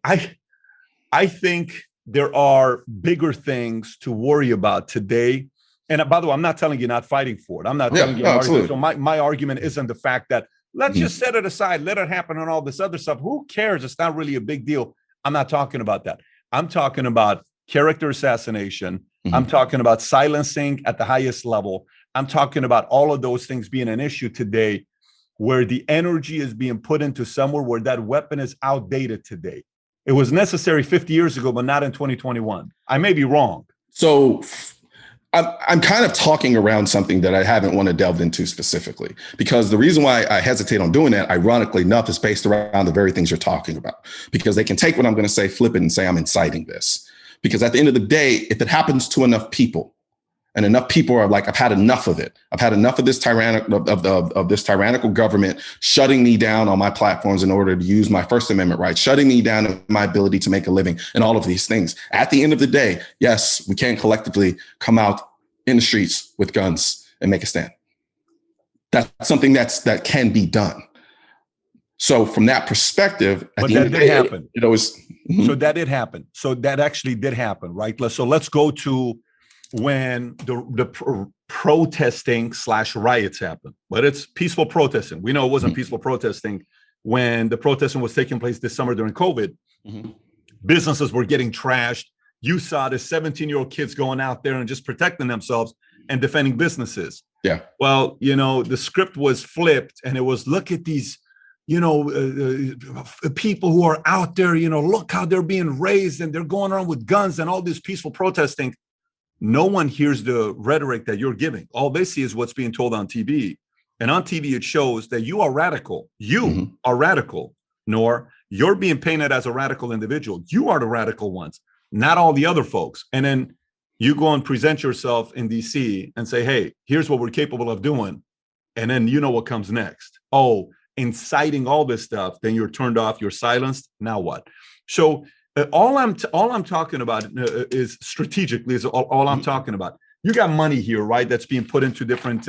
think there are bigger things to worry about today. And by the way, I'm not telling you not fighting for it. I'm not telling you. Absolutely. So my argument isn't the fact that let's just set it aside, let it happen and all this other stuff. Who cares? It's not really a big deal. I'm not talking about that. I'm talking about character assassination. I'm talking about silencing at the highest level. I'm talking about all of those things being an issue today. where the energy is being put into somewhere where that weapon is outdated today. It was necessary 50 years ago, but not in 2021. I may be wrong. So I'm kind of talking around something that I haven't want to delve into specifically, because the reason why I hesitate on doing that, ironically enough, is based around the very things you're talking about, because they can take what I'm going to say, flip it and say I'm inciting this. Because at the end of the day, if it happens to enough people, and enough people are like, I've had enough of it. I've had enough of this tyrannical government shutting me down on my platforms in order to use my First Amendment rights, shutting me down in my ability to make a living, and all of these things. At the end of the day, yes, we can collectively come out in the streets with guns and make a stand. That's something that can be done. So from that perspective, but that did happen. It always. Mm-hmm. So that did happen. So that actually did happen, right? So let's go to when the protesting / riots happened, but it's peaceful protesting. We know it wasn't peaceful protesting when the protesting was taking place this summer during COVID. Mm-hmm. Businesses were getting trashed. You saw the 17-year-old kids going out there and just protecting themselves and defending businesses. Yeah. Well, the script was flipped, and it was, look at these, people who are out there, look how they're being raised and they're going around with guns and all this peaceful protesting. No one hears the rhetoric that you're giving. All they see is what's being told on TV. And on TV, it shows that you are radical. You are radical, Noir. You're being painted as a radical individual. You are the radical ones, not all the other folks. And then you go and present yourself in DC and say, hey, here's what we're capable of doing. And then you know what comes next. Oh, inciting all this stuff. Then you're turned off. You're silenced. Now what? So all I'm talking about is strategically is all I'm talking about. You got money here, right? That's being put into different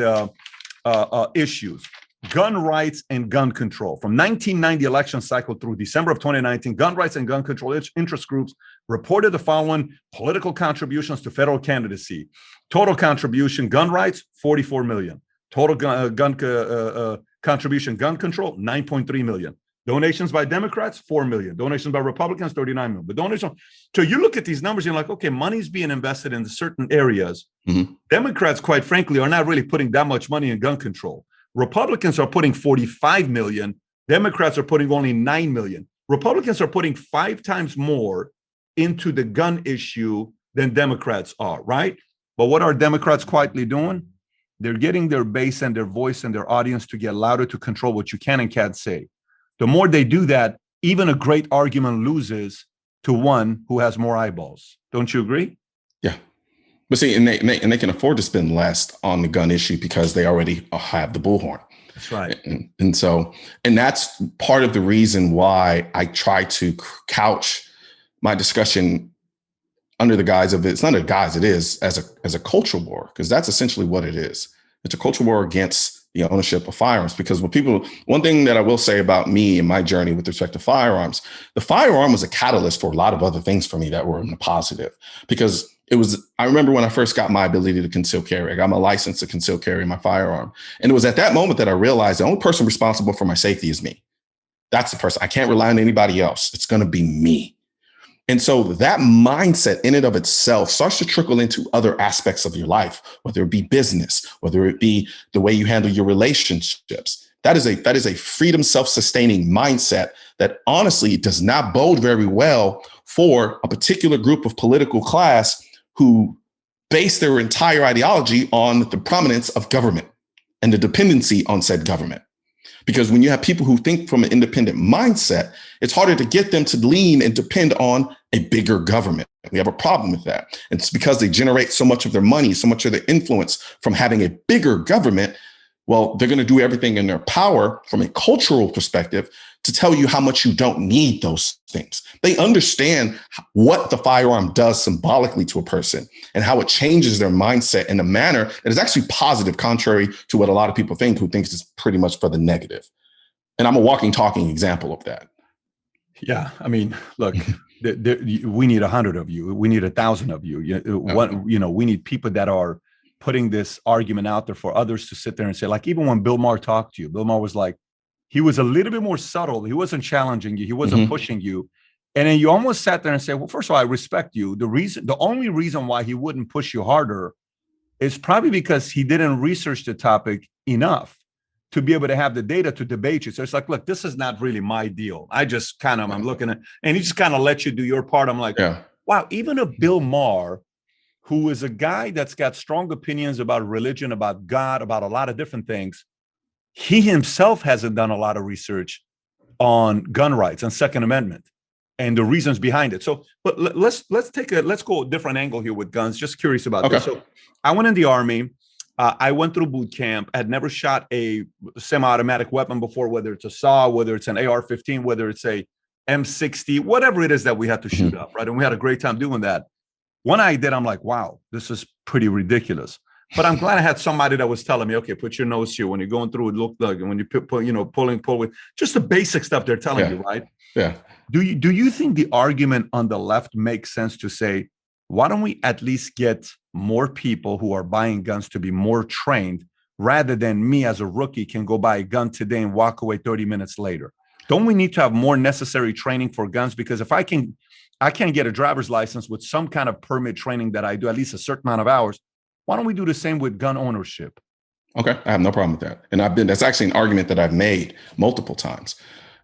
issues. Gun rights and gun control. From 1990 election cycle through December of 2019, gun rights and gun control interest groups reported the following political contributions to federal candidacy. Total contribution, gun rights, 44 million. Total gun contribution, gun control, 9.3 million. Donations by Democrats, 4 million. Donations by Republicans, 39 million. But donations. So you look at these numbers, you're like, okay, money's being invested in certain areas. Mm-hmm. Democrats, quite frankly, are not really putting that much money in gun control. Republicans are putting 45 million. Democrats are putting only 9 million. Republicans are putting 5 times more into the gun issue than Democrats are, right? But what are Democrats quietly doing? They're getting their base and their voice and their audience to get louder to control what you can and can't say. The more they do that, even a great argument loses to one who has more eyeballs. Don't you agree? Yeah. But see, and they can afford to spend less on the gun issue because they already have the bullhorn. That's right. And that's part of the reason why I try to couch my discussion under the guise of it's not a guise, it is as a cultural war, because that's essentially what it is. It's a cultural war against the ownership of firearms. Because one thing that I will say about me and my journey with respect to firearms, the firearm was a catalyst for a lot of other things for me that were in the positive. Because I remember when I first got my ability to conceal carry, I got my license to conceal carry my firearm. And it was at that moment that I realized the only person responsible for my safety is me. That's the person. I can't rely on anybody else. It's going to be me. And so that mindset in and of itself starts to trickle into other aspects of your life, whether it be business, whether it be the way you handle your relationships. That is a freedom, self-sustaining mindset that honestly does not bode very well for a particular group of political class who base their entire ideology on the prominence of government and the dependency on said government. Because when you have people who think from an independent mindset, it's harder to get them to lean and depend on a bigger government. We have a problem with that. And it's because they generate so much of their money, so much of their influence from having a bigger government. Well, they're going to do everything in their power from a cultural perspective to tell you how much you don't need those things. They understand what the firearm does symbolically to a person and how it changes their mindset in a manner that is actually positive, contrary to what a lot of people think, who thinks it's pretty much for the negative. And I'm a walking, talking example of that. Yeah. I mean, look, we need 100 of you. We need 1,000 of you. We need people that are putting this argument out there for others to sit there and say, like, even when Bill Maher talked to you, Bill Maher was like, he was a little bit more subtle. He wasn't challenging you. He wasn't pushing you. And then you almost sat there and said, well, first of all, I respect you. The only reason why he wouldn't push you harder is probably because he didn't research the topic enough to be able to have the data to debate you. So it's like, look, this is not really my deal. I just kind of, I'm looking at, and he just kind of let you do your part. I'm like, wow, even a Bill Maher, who is a guy that's got strong opinions about religion, about God, about a lot of different things, he himself hasn't done a lot of research on gun rights and Second Amendment and the reasons behind it. So, but let's go a different angle here with guns. Just curious about this. So I went in the Army. I went through boot camp. I had never shot a semi-automatic weapon before, whether it's a SAW, whether it's an AR-15, whether it's a M60, whatever it is that we had to shoot up, right? And we had a great time doing that. When I did, I'm like, wow, this is pretty ridiculous. But I'm glad I had somebody that was telling me, okay, put your nose here. When you're going through it, look like, when you pull with just the basic stuff they're telling you, right? Yeah. Do you think the argument on the left makes sense to say, why don't we at least get more people who are buying guns to be more trained, rather than me as a rookie can go buy a gun today and walk away 30 minutes later? Don't we need to have more necessary training for guns? Because if I can't get a driver's license with some kind of permit training that I do at least a certain amount of hours, why don't we do the same with gun ownership? Okay, I have no problem with that. And that's actually an argument that I've made multiple times.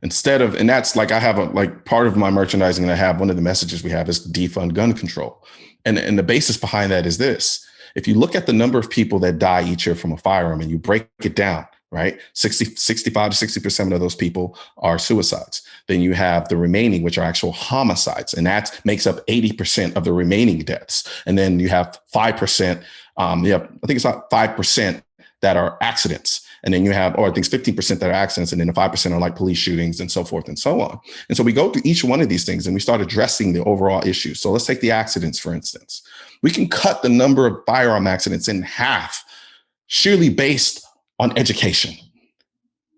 And that's like, I have part of my merchandising that I have, one of the messages we have is defund gun control. And the basis behind that is this: if you look at the number of people that die each year from a firearm and you break it down, right? 65 to 60% of those people are suicides. Then you have the remaining, which are actual homicides. And that makes up 80% of the remaining deaths. And then you have 5%, I think it's about 5% that are accidents. And then you have, or I think it's 15% that are accidents. And then the 5% are like police shootings and so forth and so on. And so we go through each one of these things and we start addressing the overall issues. So let's take the accidents, for instance. We can cut the number of firearm accidents in half, surely based on education,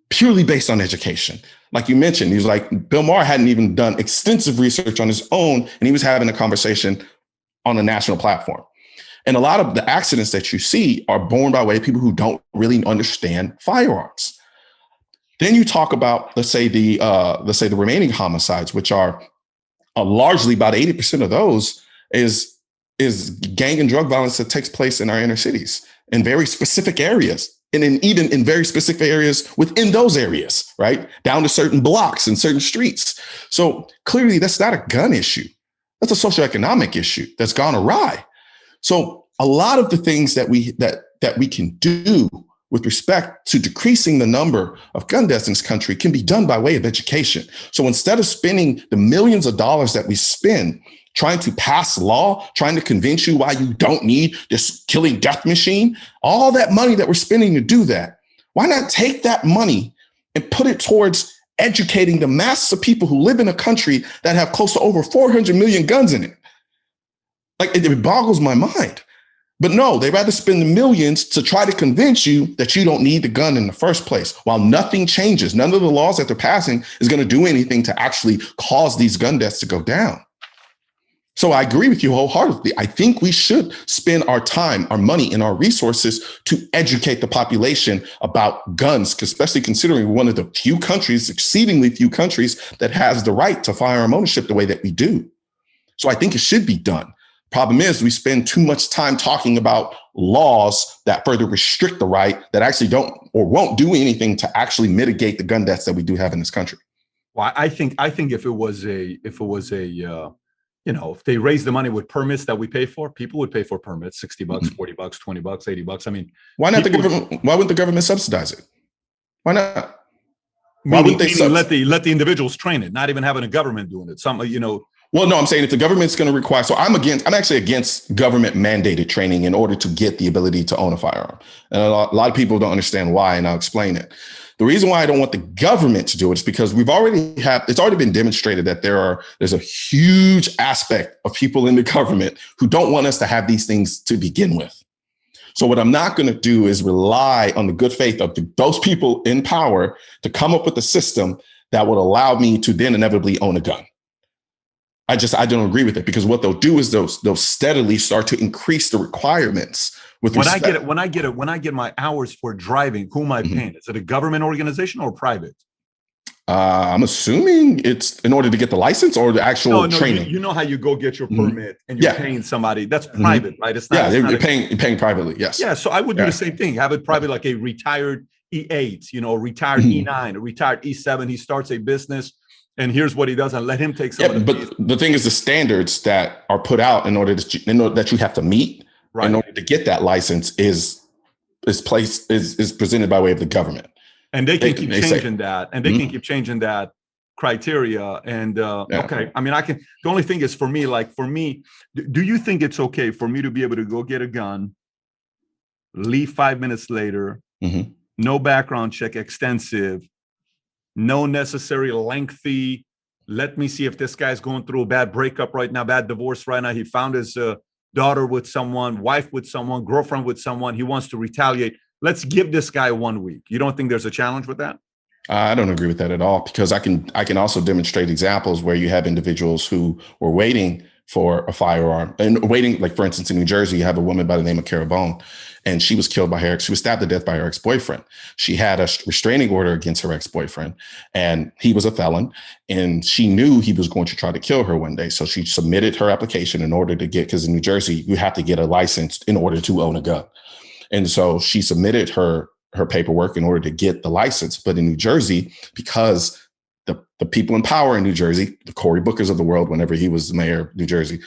purely based on education. Like you mentioned, he was like, Bill Maher hadn't even done extensive research on his own, and he was having a conversation on a national platform. And a lot of the accidents that you see are born by way of people who don't really understand firearms. Then you talk about, let's say the remaining homicides, which are largely about 80% of those is gang and drug violence that takes place in our inner cities in very specific areas. And even in very specific areas within those areas, right? Down to certain blocks and certain streets. So clearly that's not a gun issue. That's a socioeconomic issue that's gone awry. So a lot of the things that we can do with respect to decreasing the number of gun deaths in this country can be done by way of education. So instead of spending the millions of dollars that we spend trying to pass law, trying to convince you why you don't need this killing death machine, all that money that we're spending to do that, why not take that money and put it towards educating the masses of people who live in a country that have close to over 400 million guns in it? Like, it boggles my mind. But no, they rather spend the millions to try to convince you that you don't need the gun in the first place, while nothing changes. None of the laws that they're passing is going to do anything to actually cause these gun deaths to go down. So I agree with you wholeheartedly. I think we should spend our time, our money, and our resources to educate the population about guns, especially considering we're one of the few countries, exceedingly few countries, that has the right to firearm ownership the way that we do. So I think it should be done. Problem is, we spend too much time talking about laws that further restrict the right, that actually don't or won't do anything to actually mitigate the gun deaths that we do have in this country. Well, I think if it was a if they raise the money with permits that we pay for, people would pay for permits, $60, $40, $20, $80. I mean, why not why wouldn't the government subsidize it? Why not? Why wouldn't they let the individuals train it, not even having a government doing it? Well, no, I'm saying if the government's going to require, so I'm actually against government mandated training in order to get the ability to own a firearm. And a lot of people don't understand why, and I'll explain it. The reason why I don't want the government to do it is because it's already been demonstrated that there's a huge aspect of people in the government who don't want us to have these things to begin with. So what I'm not going to do is rely on the good faith of those people in power to come up with a system that would allow me to then inevitably own a gun. I don't agree with it, because what they'll do is they'll steadily start to increase the requirements. When I get my hours for driving, who am I paying? Is it a government organization or private? I'm assuming it's in order to get the license or the actual training. You know how you go get your permit and you're paying somebody. That's private, right? It's not. You're paying privately. Yes. Yeah. So I would do the same thing. Have it private, like a retired E8, retired E9, a retired E7. He starts a business, and here's what he does, and let him take some of the but the thing is, the standards that are put out in order that you have to meet in order to get that license is presented by way of the government. And they can keep changing that. And they can keep changing that criteria. And okay, I mean, the only thing is for me, do you think it's okay for me to be able to go get a gun, leave 5 minutes later, no background check, extensive, no necessary lengthy, let me see if this guy's going through a bad breakup right now, bad divorce right now. He found his daughter with someone, wife with someone, girlfriend with someone. He wants to retaliate. Let's give this guy 1 week. You don't think there's a challenge with that? I don't agree with that at all, because I can also demonstrate examples where you have individuals who were waiting for a firearm and waiting, like for instance, in New Jersey, you have a woman by the name of Cara Bone, and she was stabbed to death by her ex-boyfriend. She had a restraining order against her ex-boyfriend, and he was a felon, and she knew he was going to try to kill her one day. So she submitted her application in order to because in New Jersey, you have to get a license in order to own a gun. And so she submitted her paperwork in order to get the license. But in New Jersey, because the people in power in New Jersey, the Cory Bookers of the world, whenever he was the mayor of New Jersey,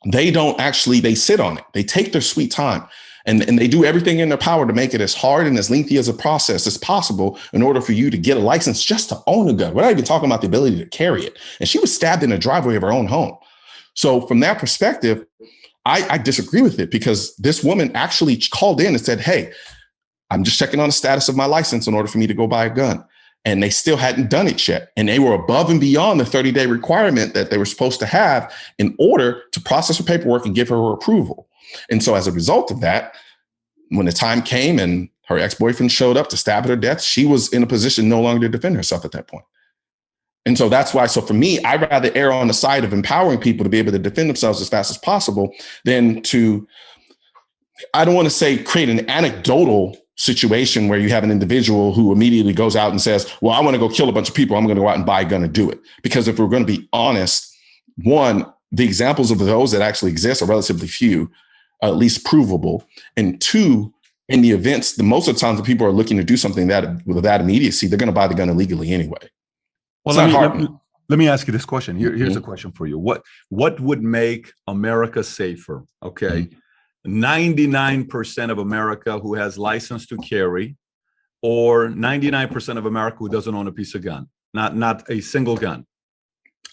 they sit on it. They take their sweet time and they do everything in their power to make it as hard and as lengthy as a process as possible in order for you to get a license just to own a gun. We're not even talking about the ability to carry it. And she was stabbed in the driveway of her own home. So from that perspective, I disagree with it, because this woman actually called in and said, hey, I'm just checking on the status of my license in order for me to go buy a gun. And they still hadn't done it yet. And they were above and beyond the 30-day requirement that they were supposed to have in order to process her paperwork and give her approval. And so as a result of that, when the time came and her ex-boyfriend showed up to stab her to death, she was in a position no longer to defend herself at that point. And so that's why, so for me, I'd rather err on the side of empowering people to be able to defend themselves as fast as possible than to, I don't want to say create an anecdotal situation where you have an individual who immediately goes out and says, well, I want to go kill a bunch of people. I'm going to go out and buy a gun and do it. Because if we're going to be honest, one, the examples of those that actually exist are relatively few, at least provable. And two, in the events, most of the times when people are looking to do something with that immediacy, they're going to buy the gun illegally anyway. Well, let me ask you this question. Here's a question for you. What would make America safer? Okay. 99% of America who has license to carry, or 99% of America who doesn't own a piece of gun, not a single gun?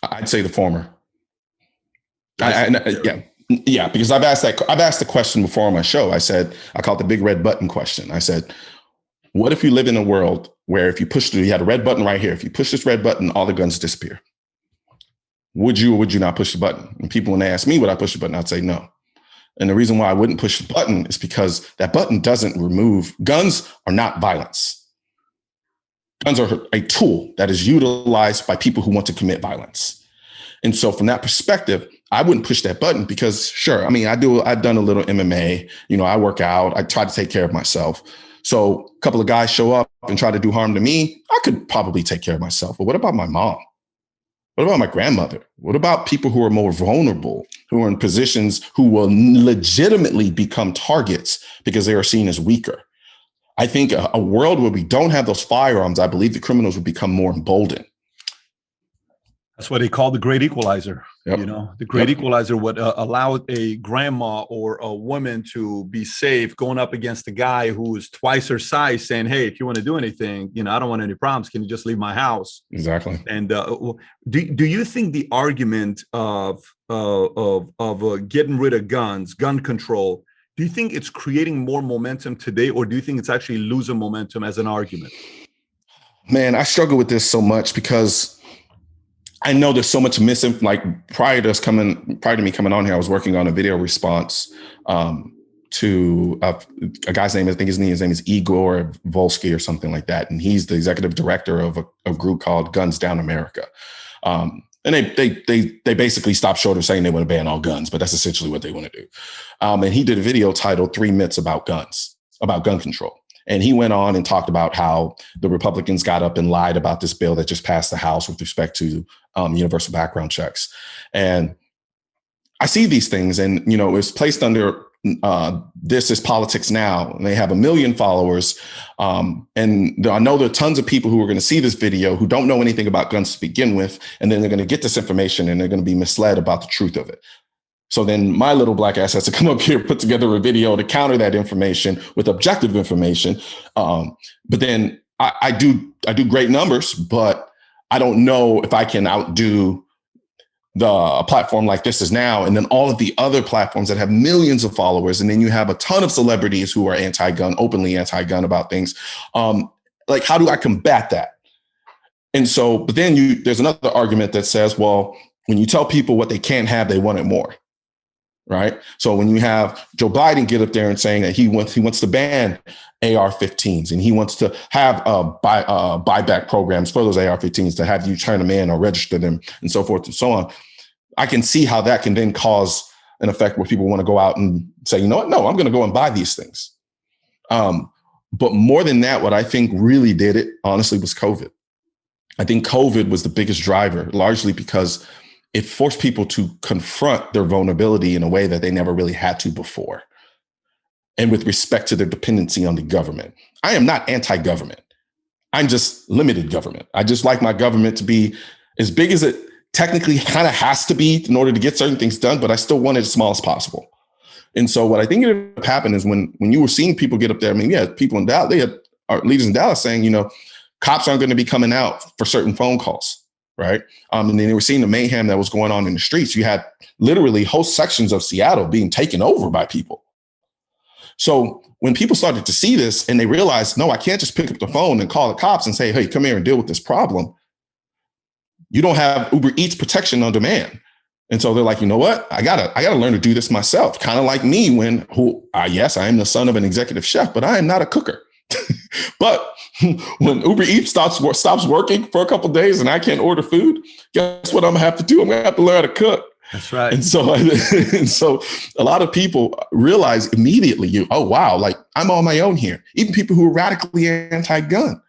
I'd say the former. Yeah, because I've asked the question before on my show. I call it the big red button question. I said, what if you live in a world where if you you had a red button right here. If you push this red button, all the guns disappear. Would you or would you not push the button? And people, when they ask me, would I push the button? I'd say no. And the reason why I wouldn't push the button is because that button doesn't remove, guns are not violence. Guns are a tool that is utilized by people who want to commit violence. And so from that perspective, I wouldn't push that button because sure, I mean, I've done a little MMA, I work out, I try to take care of myself. So a couple of guys show up and try to do harm to me, I could probably take care of myself. But what about my mom? What about my grandmother? What about people who are more vulnerable, who are in positions who will legitimately become targets because they are seen as weaker? I think a world where we don't have those firearms, I believe the criminals would become more emboldened. That's what they call the great equalizer. Yep. The great equalizer would allow a grandma or a woman to be safe going up against a guy who is twice her size saying, hey, if you want to do anything, I don't want any problems. Can you just leave my house? Exactly. And do you think the argument of getting rid of guns, gun control, do you think it's creating more momentum today, or do you think it's actually losing momentum as an argument? Man, I struggle with this so much because I know there's so much missing. Like prior to me coming on here, I was working on a video response to a guy's name. I think his name is Igor Volsky or something like that. And he's the executive director of a group called Guns Down America. And they basically stopped short of saying they want to ban all guns, but that's essentially what they want to do. And he did a video titled 3 Myths About Guns, about gun control. And he went on and talked about how the Republicans got up and lied about this bill that just passed the House with respect to universal background checks. And I see these things and, it's placed under This is Politics Now, and they have 1 million followers. And I know there are tons of people who are going to see this video who don't know anything about guns to begin with, and then they're going to get this information and they're going to be misled about the truth of it. So then my little black ass has to come up here, put together a video to counter that information with objective information. But then I do great numbers, but I don't know if I can outdo a platform like This Is Now, and then all of the other platforms that have millions of followers. And then you have a ton of celebrities who are anti-gun, openly anti-gun about things. Like, how do I combat that? And so, but then there's another argument that says, well, when you tell people what they can't have, they want it more. Right. So when you have Joe Biden get up there and saying that he wants to ban AR-15s, and he wants to have buyback programs for those AR-15s to have you turn them in or register them and so forth and so on, I can see how that can then cause an effect where people want to go out and say, you know what? No, I'm going to go and buy these things. But more than that, what I think really did it, honestly, was COVID. I think COVID was the biggest driver, largely because it forced people to confront their vulnerability in a way that they never really had to before. And with respect to their dependency on the government. I am not anti-government. I'm just limited government. I just like my government to be as big as it technically kind of has to be in order to get certain things done, but I still want it as small as possible. And so what I think ended up happening is when you were seeing people get up there, I mean, yeah, people in Dallas, they had our leaders in Dallas saying, you know, cops aren't going to be coming out for certain phone calls. Right. And then they were seeing the mayhem that was going on in the streets. You had literally whole sections of Seattle being taken over by people. So when people started to see this and they realized, no, I can't just pick up the phone and call the cops and say, hey, come here and deal with this problem. You don't have Uber Eats protection on demand. And so they're like, you know what? I gotta learn to do this myself. Kind of like me yes, I am the son of an executive chef, but I am not a cooker. But when Uber Eats stops working for a couple of days and I can't order food, guess what I'm gonna have to do? I'm gonna have to learn how to cook. That's right. And so a lot of people realize immediately, oh, wow, like I'm on my own here. Even people who are radically anti-gun,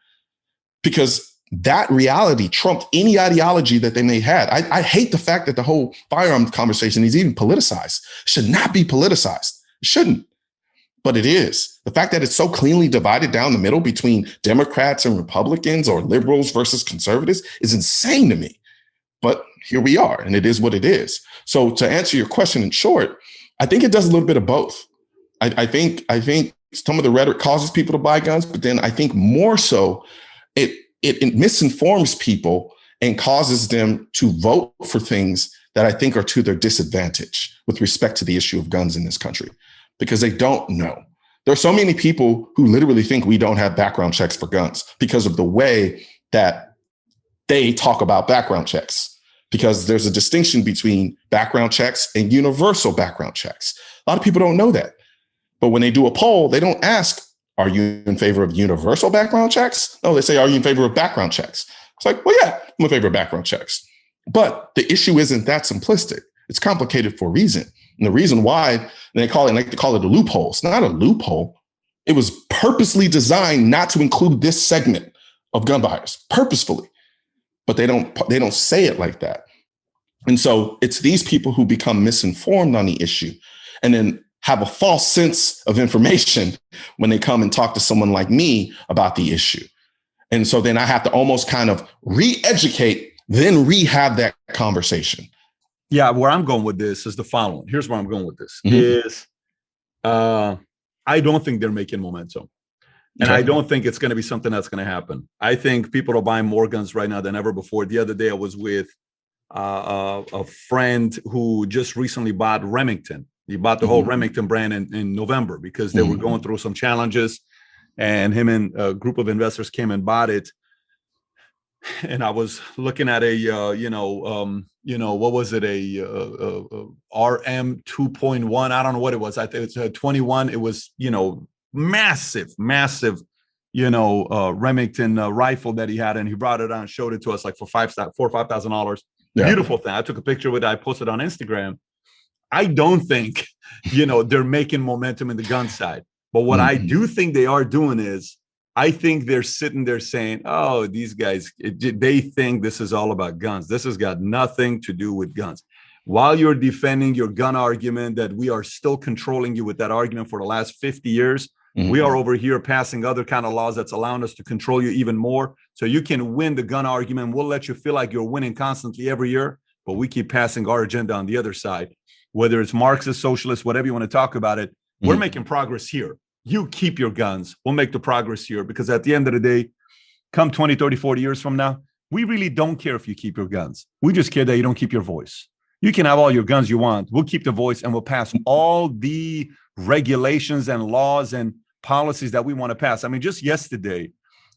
because that reality trumped any ideology that they may have had. I hate the fact that the whole firearms conversation is even politicized. It should not be politicized. It shouldn't. But it is. The fact that it's so cleanly divided down the middle between Democrats and Republicans or liberals versus conservatives is insane to me. But here we are, and it is what it is. So to answer your question in short, I think it does a little bit of both. I think some of the rhetoric causes people to buy guns, but then I think more so it misinforms people and causes them to vote for things that I think are to their disadvantage with respect to the issue of guns in this country, because they don't know. There are so many people who literally think we don't have background checks for guns because of the way that they talk about background checks, because there's a distinction between background checks and universal background checks. A lot of people don't know that. But when they do a poll, they don't ask, are you in favor of universal background checks? No, they say, are you in favor of background checks? It's like, well, yeah, I'm in favor of background checks. But the issue isn't that simplistic. It's complicated for a reason. And the reason why they like to call it a loophole. It's not a loophole. It was purposely designed not to include this segment of gun buyers, purposefully. But they don't say it like that. And so it's these people who become misinformed on the issue and then have a false sense of information when they come and talk to someone like me about the issue. And so then I have to almost kind of re-educate, then rehab that conversation. Yeah, where I'm going with this is the following. Here's where I'm going with this is I don't think they're making momentum. And I don't think it's going to be something that's going to happen. I think people are buying more guns right now than ever before. The other day, I was with a friend who just recently bought Remington. He bought the whole Remington brand in November because they were going through some challenges, and him and a group of investors came and bought it. And I was looking at what was it? RM 2.1. I don't know what it was. I think it's a 21. It was, massive, Remington rifle that he had. And he brought it out and showed it to us like for $4,000 or $5,000. Yeah. Beautiful thing. I took a picture with it. I posted on Instagram. I don't think, they're making momentum in the gun side. But what I do think they are doing is, I think they're sitting there saying, oh, these guys, they think this is all about guns. This has got nothing to do with guns. while you're defending your gun argument that we are still controlling you with that argument for the last 50 years, we are over here passing other kind of laws that's allowing us to control you even more. So you can win the gun argument. We'll let you feel like you're winning constantly every year, but we keep passing our agenda on the other side. Whether it's Marxist, socialist, whatever you want to talk about it, we're making progress here. You keep your guns. We'll make the progress here, because at the end of the day, come 20, 30, 40 years from now, we really don't care if you keep your guns. We just care that you don't keep your voice. You can have all your guns you want. We'll keep the voice, and we'll pass all the regulations and laws and policies that we want to pass. I mean, just yesterday,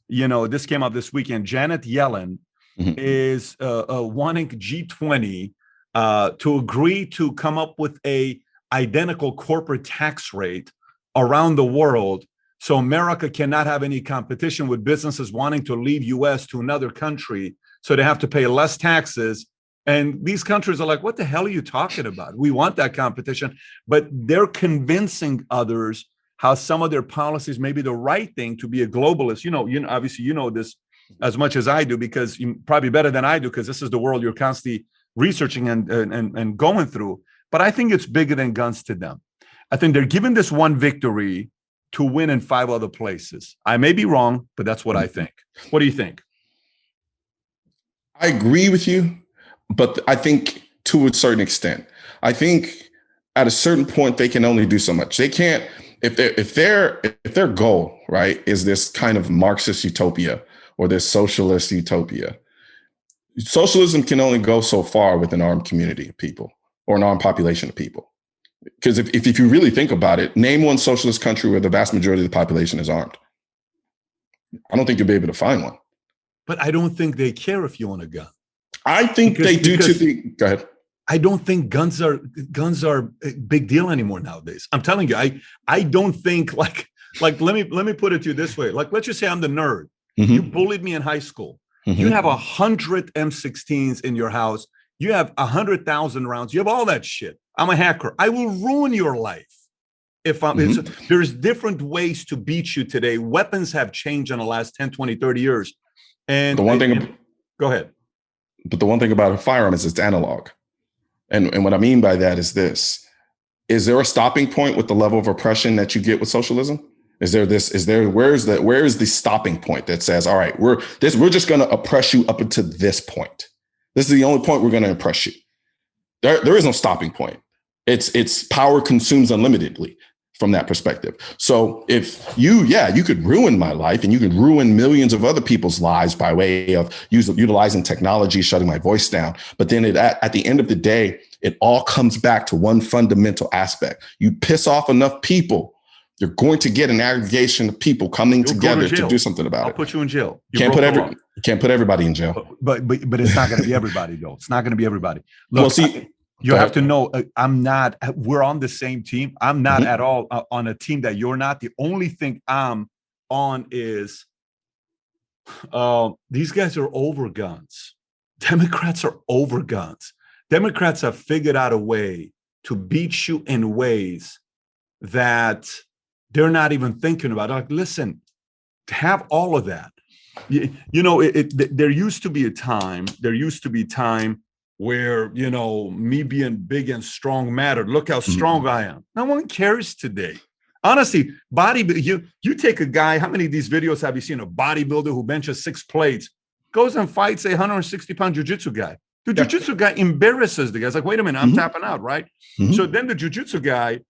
this came up this weekend. Janet Yellen is wanting G20 to agree to come up with a identical corporate tax rate around the world, so America cannot have any competition with businesses wanting to leave U.S. to another country, so they have to pay less taxes. And these countries are like, what the hell are you talking about? We want that competition. But they're convincing others how some of their policies may be the right thing to be a globalist. Obviously, this as much as I do, because you probably better than I do, because this is the world you're constantly researching and going through. But I think it's bigger than guns to them. I think they're given this one victory to win in 5 other places. I may be wrong, but that's what I think. What do you think? I agree with you, but I think to a certain extent. I think at a certain point they can only do so much. They can't, if their goal, right, is this kind of Marxist utopia or this socialist utopia. Socialism can only go so far with an armed community of people or an armed population of people. Because if you really think about it, name one socialist country where the vast majority of the population is armed. I don't think you'll be able to find one. But I don't think they care if you own a gun. I think they do to the. Go ahead. I don't think guns are a big deal anymore nowadays. I'm telling you, I don't think like let me put it to you this way. Like, let's just say I'm the nerd. You bullied me in high school. You have 100 M16s in your house. You have 100,000 rounds. You have all that shit. I'm a hacker. I will ruin your life. If there's different ways to beat you today. Weapons have changed in the last 10, 20, 30 years. And go ahead. But the one thing about a firearm is it's analog. And what I mean by that is this. Is there a stopping point with the level of oppression that you get with socialism? Where is the stopping point that says, all right, we're just going to oppress you up until this point. This is the only point we're going to oppress you. There is no stopping point. It's power consumes unlimitedly from that perspective. So if you could ruin my life and you could ruin millions of other people's lives by way of utilizing technology, shutting my voice down. But then at the end of the day, it all comes back to one fundamental aspect. You piss off enough people, you're going to get an aggregation of people coming together to do something about it. I'll put you in jail. You can't put everybody in jail. But it's not going to be everybody, though. It's not going to be everybody. Look, you have to know, we're on the same team. I'm not at all on a team that you're not. The only thing I'm on is these guys are over guns. Democrats are over guns. Democrats have figured out a way to beat you in ways that they're not even thinking about. Like, listen, have all of that. There used to be a time where, me being big and strong mattered. Look how strong I am. No one cares today. Honestly, you take a guy, how many of these videos have you seen? A bodybuilder who benches 6 plates, goes and fights a 160-pound jiu-jitsu guy. The jiu-jitsu guy embarrasses the guy. It's like, wait a minute, I'm tapping out, right? So then the jiu-jitsu guy,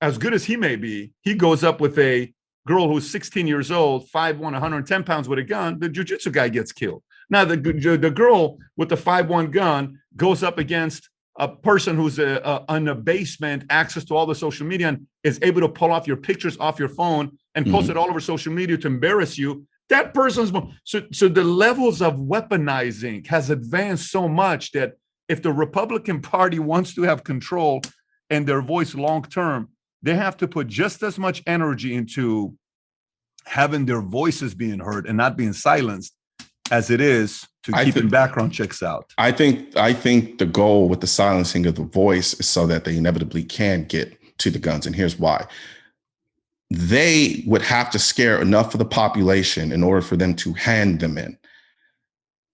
as good as he may be, he goes up with a girl who's 16 years old, 5'1", 110 pounds with a gun. The jiu-jitsu guy gets killed. Now, the girl with the 5'1" gun goes up against a person who's in a basement, access to all the social media, and is able to pull off your pictures off your phone and post it all over social media to embarrass you. That person's so the levels of weaponizing has advanced so much that if the Republican Party wants to have control and their voice long term, they have to put just as much energy into having their voices being heard and not being silenced as it is to keeping background checks out. I think the goal with the silencing of the voice is so that they inevitably can get to the guns. And here's why. They would have to scare enough of the population in order for them to hand them in.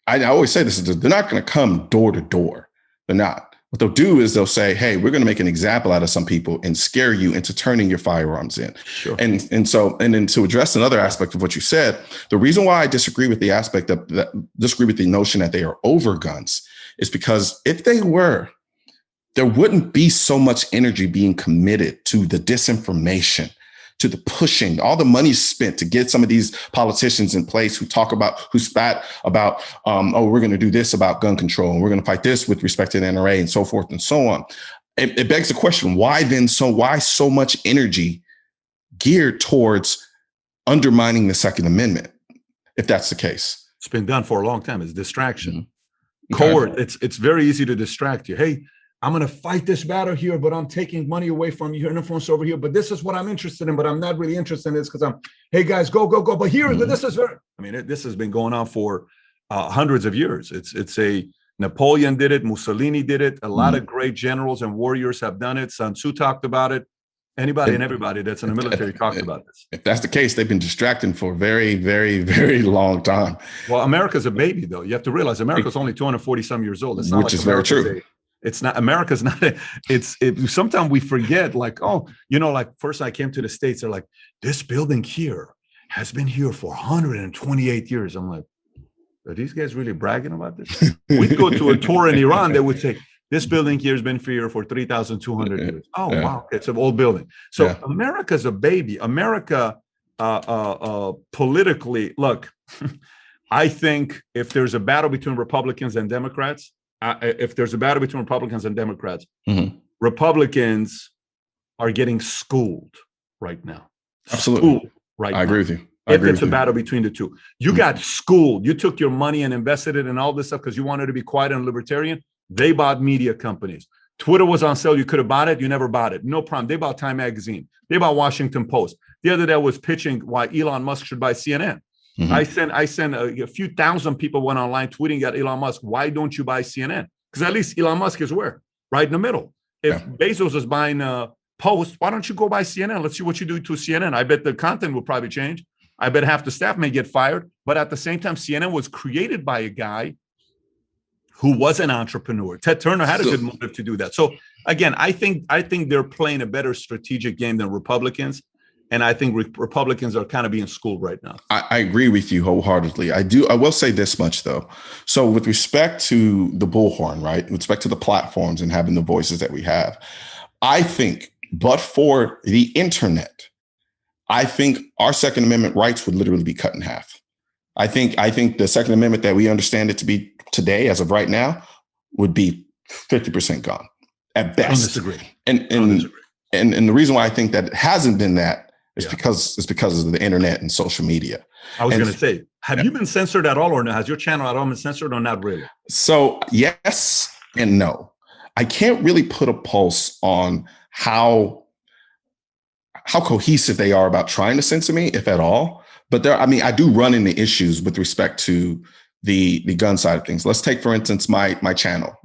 I always say this, they're not going to come door to door. They're not. What they'll do is they'll say, hey, we're going to make an example out of some people and scare you into turning your firearms in. Sure. And then to address another aspect of what you said, the reason why I disagree with the aspect of that, disagree with the notion that they are over guns is because if they were, there wouldn't be so much energy being committed to the disinformation, to the pushing, all the money spent to get some of these politicians in place who spat about, we're going to do this about gun control, and we're going to fight this with respect to the NRA and so forth and so on. It begs the question, why so much energy geared towards undermining the Second Amendment, if that's the case? It's been done for a long time. It's distraction. Mm-hmm. It's very easy to distract you. Hey, I'm going to fight this battle here, but I'm taking money away from you and influence over here. But this is what I'm interested in, but I'm not really interested in this because hey guys, go. But here, this is this has been going on for hundreds of years. Napoleon did it. Mussolini did it. A lot of great generals and warriors have done it. Sun Tzu talked about it. Anybody and everybody that's in the military talked about this. If that's the case, they've been distracting for a very, very, very long time. Well, America's a baby, though. You have to realize America's only 240 some years old. It's not which is very true. It's not, America's not, sometimes we forget, like, like first I came to the States, they're like, this building here has been here for 128 years. I'm like, are these guys really bragging about this? We'd go to a tour in Iran, they would say, this building here has been here for 3,200 years. Oh, yeah. Wow, it's an old building. So yeah. America's a baby. America, politically, look, I think if there's a battle between Republicans and Democrats, mm-hmm. Republicans are getting schooled right now. Absolutely. I agree with you. If it's a battle between the two. You got schooled. You took your money and invested it in all this stuff because you wanted to be quiet and libertarian. They bought media companies. Twitter was on sale. You could have bought it. You never bought it. No problem. They bought Time Magazine. They bought Washington Post. The other day I was pitching why Elon Musk should buy CNN. Mm-hmm. I sent a few thousand people went online tweeting at Elon Musk. Why don't you buy CNN? Because at least Elon Musk is where? Right in the middle. If Bezos is buying Post, why don't you go buy CNN? Let's see what you do to CNN. I bet the content will probably change. I bet half the staff may get fired. But at the same time, CNN was created by a guy who was an entrepreneur. Ted Turner had a good motive to do that. So again, I think they're playing a better strategic game than Republicans. And I think Republicans are kind of being schooled right now. I agree with you wholeheartedly. I will say this much, though. So with respect to the bullhorn, right, with respect to the platforms and having the voices that we have, I think, but for the internet, I think our Second Amendment rights would literally be cut in half. I think the Second Amendment that we understand it to be today, as of right now, would be 50% gone at best. I don't disagree. And the reason why I think that it hasn't been that is because of the internet and social media. I was going to say, have you been censored at all, or no? Has your channel at all been censored, or not really? So yes and no. I can't really put a pulse on how cohesive they are about trying to censor me, if at all. But I do run into issues with respect to the gun side of things. Let's take, for instance, my channel.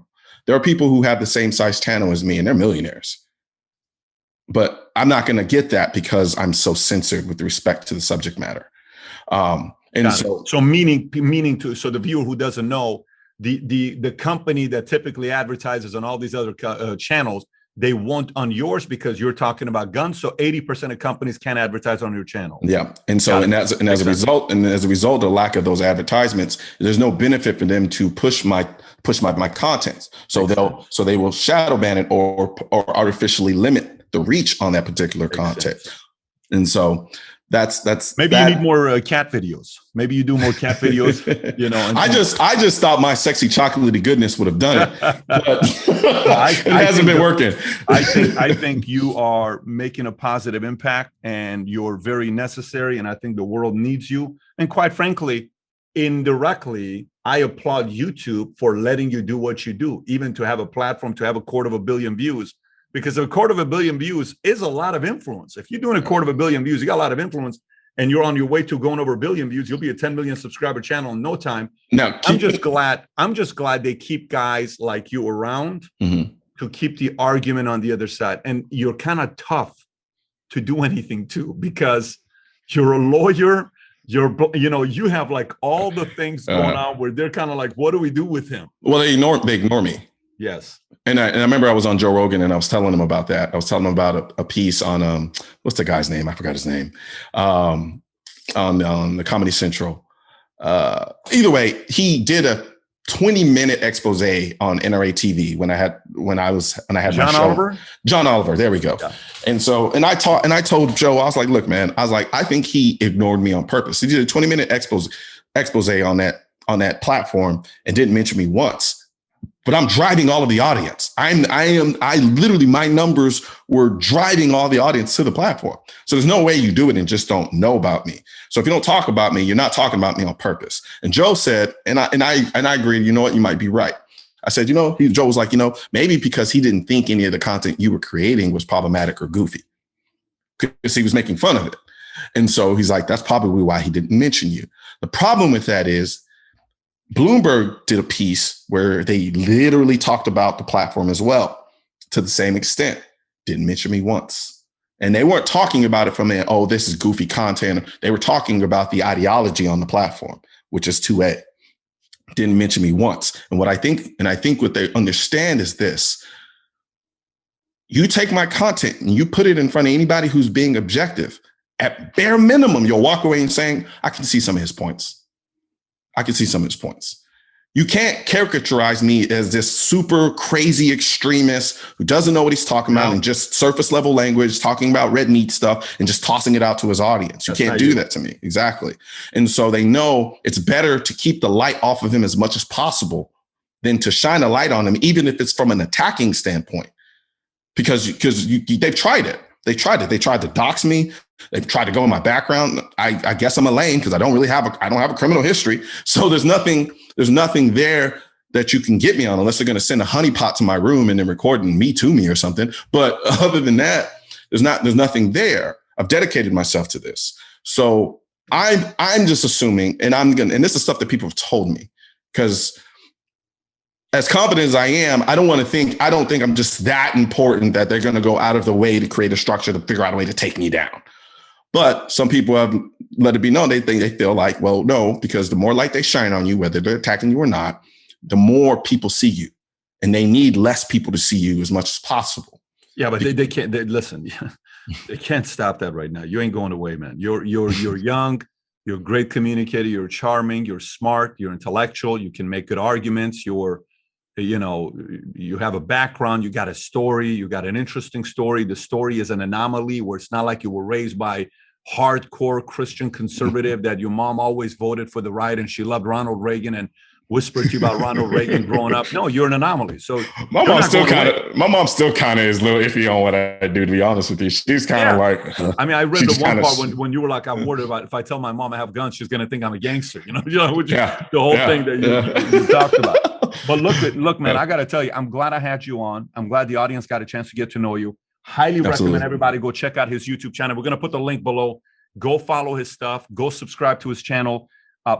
There are people who have the same size channel as me, and they're millionaires. But I'm not going to get that because I'm so censored with respect to the subject matter. So the viewer who doesn't know, the company that typically advertises on all these other channels, they won't on yours because you're talking about guns. So 80% of companies can't advertise on your channel. Yeah. And so, as a result of the lack of those advertisements, there's no benefit for them to push my content. So they will shadow ban it or artificially limit the reach on that particular content. And so that's maybe you need more cat videos. Maybe you do more cat videos. I just thought my sexy chocolatey goodness would have done it, but it hasn't been working. I think you are making a positive impact, and you're very necessary. And I think the world needs you. And quite frankly, indirectly, I applaud YouTube for letting you do what you do, even to have a platform, to have 250 million views. Because 250 million views is a lot of influence. If you're doing 250 million views, you got a lot of influence, and you're on your way to going over 1 billion views, you'll be a 10 million subscriber channel in no time. Now, I'm just glad they keep guys like you around to keep the argument on the other side. And you're kind of tough to do anything too, because you're a lawyer. You have like all the things going on where they're kind of like, what do we do with him? Well, they ignore me. Yes. And I remember I was on Joe Rogan and I was telling him about that. I was telling him about a piece on what's the guy's name? I forgot his name. On the Comedy Central. Either way, he did a 20-minute expose on NRA TV when I had my show. Oliver? John Oliver, there we go. Yeah. And I told Joe, I was like, look, man, I was like, I think he ignored me on purpose. He did a 20-minute expose on that platform and didn't mention me once. But I'm driving all of the audience. I literally, my numbers were driving all the audience to the platform. So there's no way you do it and just don't know about me. So if you don't talk about me, you're not talking about me on purpose. And Joe said, and I agreed, you know what, you might be right. I said, Joe was like, maybe because he didn't think any of the content you were creating was problematic or goofy, because he was making fun of it. And so he's like, that's probably why he didn't mention you. The problem with that is Bloomberg did a piece where they literally talked about the platform as well, to the same extent. Didn't mention me once. And they weren't talking about it from this is goofy content. They were talking about the ideology on the platform, which is 2A. Didn't mention me once. And I think what they understand is this. You take my content and you put it in front of anybody who's being objective, at bare minimum, you'll walk away and saying, I can see some of his points. You can't caricaturize me as this super crazy extremist who doesn't know what he's talking about and just surface level language, talking about red meat stuff and just tossing it out to his audience. You can't do that to me. Exactly. And so they know it's better to keep the light off of him as much as possible than to shine a light on him, even if it's from an attacking standpoint, because they've tried it. They tried to dox me. They've tried to go in my background. I guess I'm a lame because I don't have a criminal history. So there's nothing there that you can get me on, unless they're going to send a honeypot to my room and then recording me to me or something. But other than that, there's nothing there. I've dedicated myself to this. So I'm just assuming, and this is stuff that people have told me, because as confident as I am, I don't think I'm just that important that they're going to go out of the way to create a structure to figure out a way to take me down. But some people have let it be known, they feel like, well, no, because the more light they shine on you, whether they're attacking you or not, the more people see you, and they need less people to see you as much as possible. Yeah, but they can't. Listen, they can't stop that right now. You ain't going away, man. You're young. You're a great communicator. You're charming. You're smart. You're intellectual. You can make good arguments. You have a background, you got a story, you got an interesting story. The story is an anomaly where it's not like you were raised by hardcore Christian conservative that your mom always voted for the right and she loved Ronald Reagan and whispered to you about Ronald Reagan growing up. No, you're an anomaly. So my mom still kind of is a little iffy on what I do, to be honest with you. She's kind of like, I mean, I read the one part when you were like, I'm worried about if I tell my mom I have guns, she's going to think I'm a gangster, the whole thing that you talked about. But look, man, I got to tell you, I'm glad I had you on. I'm glad the audience got a chance to get to know you. Highly recommend everybody go check out his YouTube channel. We're going to put the link below. Go follow his stuff. Go subscribe to his channel.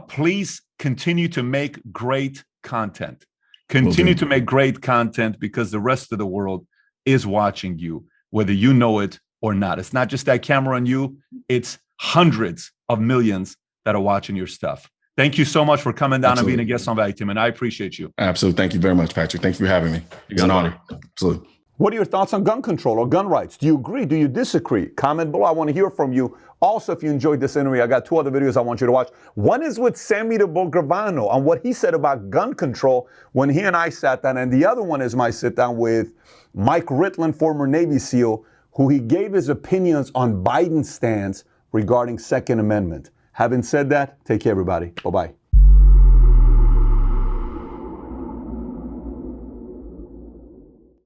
Please continue to make great content. Continue to make great content, because the rest of the world is watching you, whether you know it or not. It's not just that camera on you. It's hundreds of millions that are watching your stuff. Thank you so much for coming down and being a guest on Valuetainment. I appreciate you. Absolutely. Thank you very much, Patrick. Thank you for having me. It's an honor. Absolutely. What are your thoughts on gun control or gun rights? Do you agree? Do you disagree? Comment below. I want to hear from you. Also, if you enjoyed this interview, I got 2 other videos I want you to watch. One is with Sammy de Borgravano on what he said about gun control when he and I sat down. And the other one is my sit down with Mike Ritland, former Navy SEAL, who he gave his opinions on Biden's stance regarding Second Amendment. Having said that, take care, everybody. Bye-bye.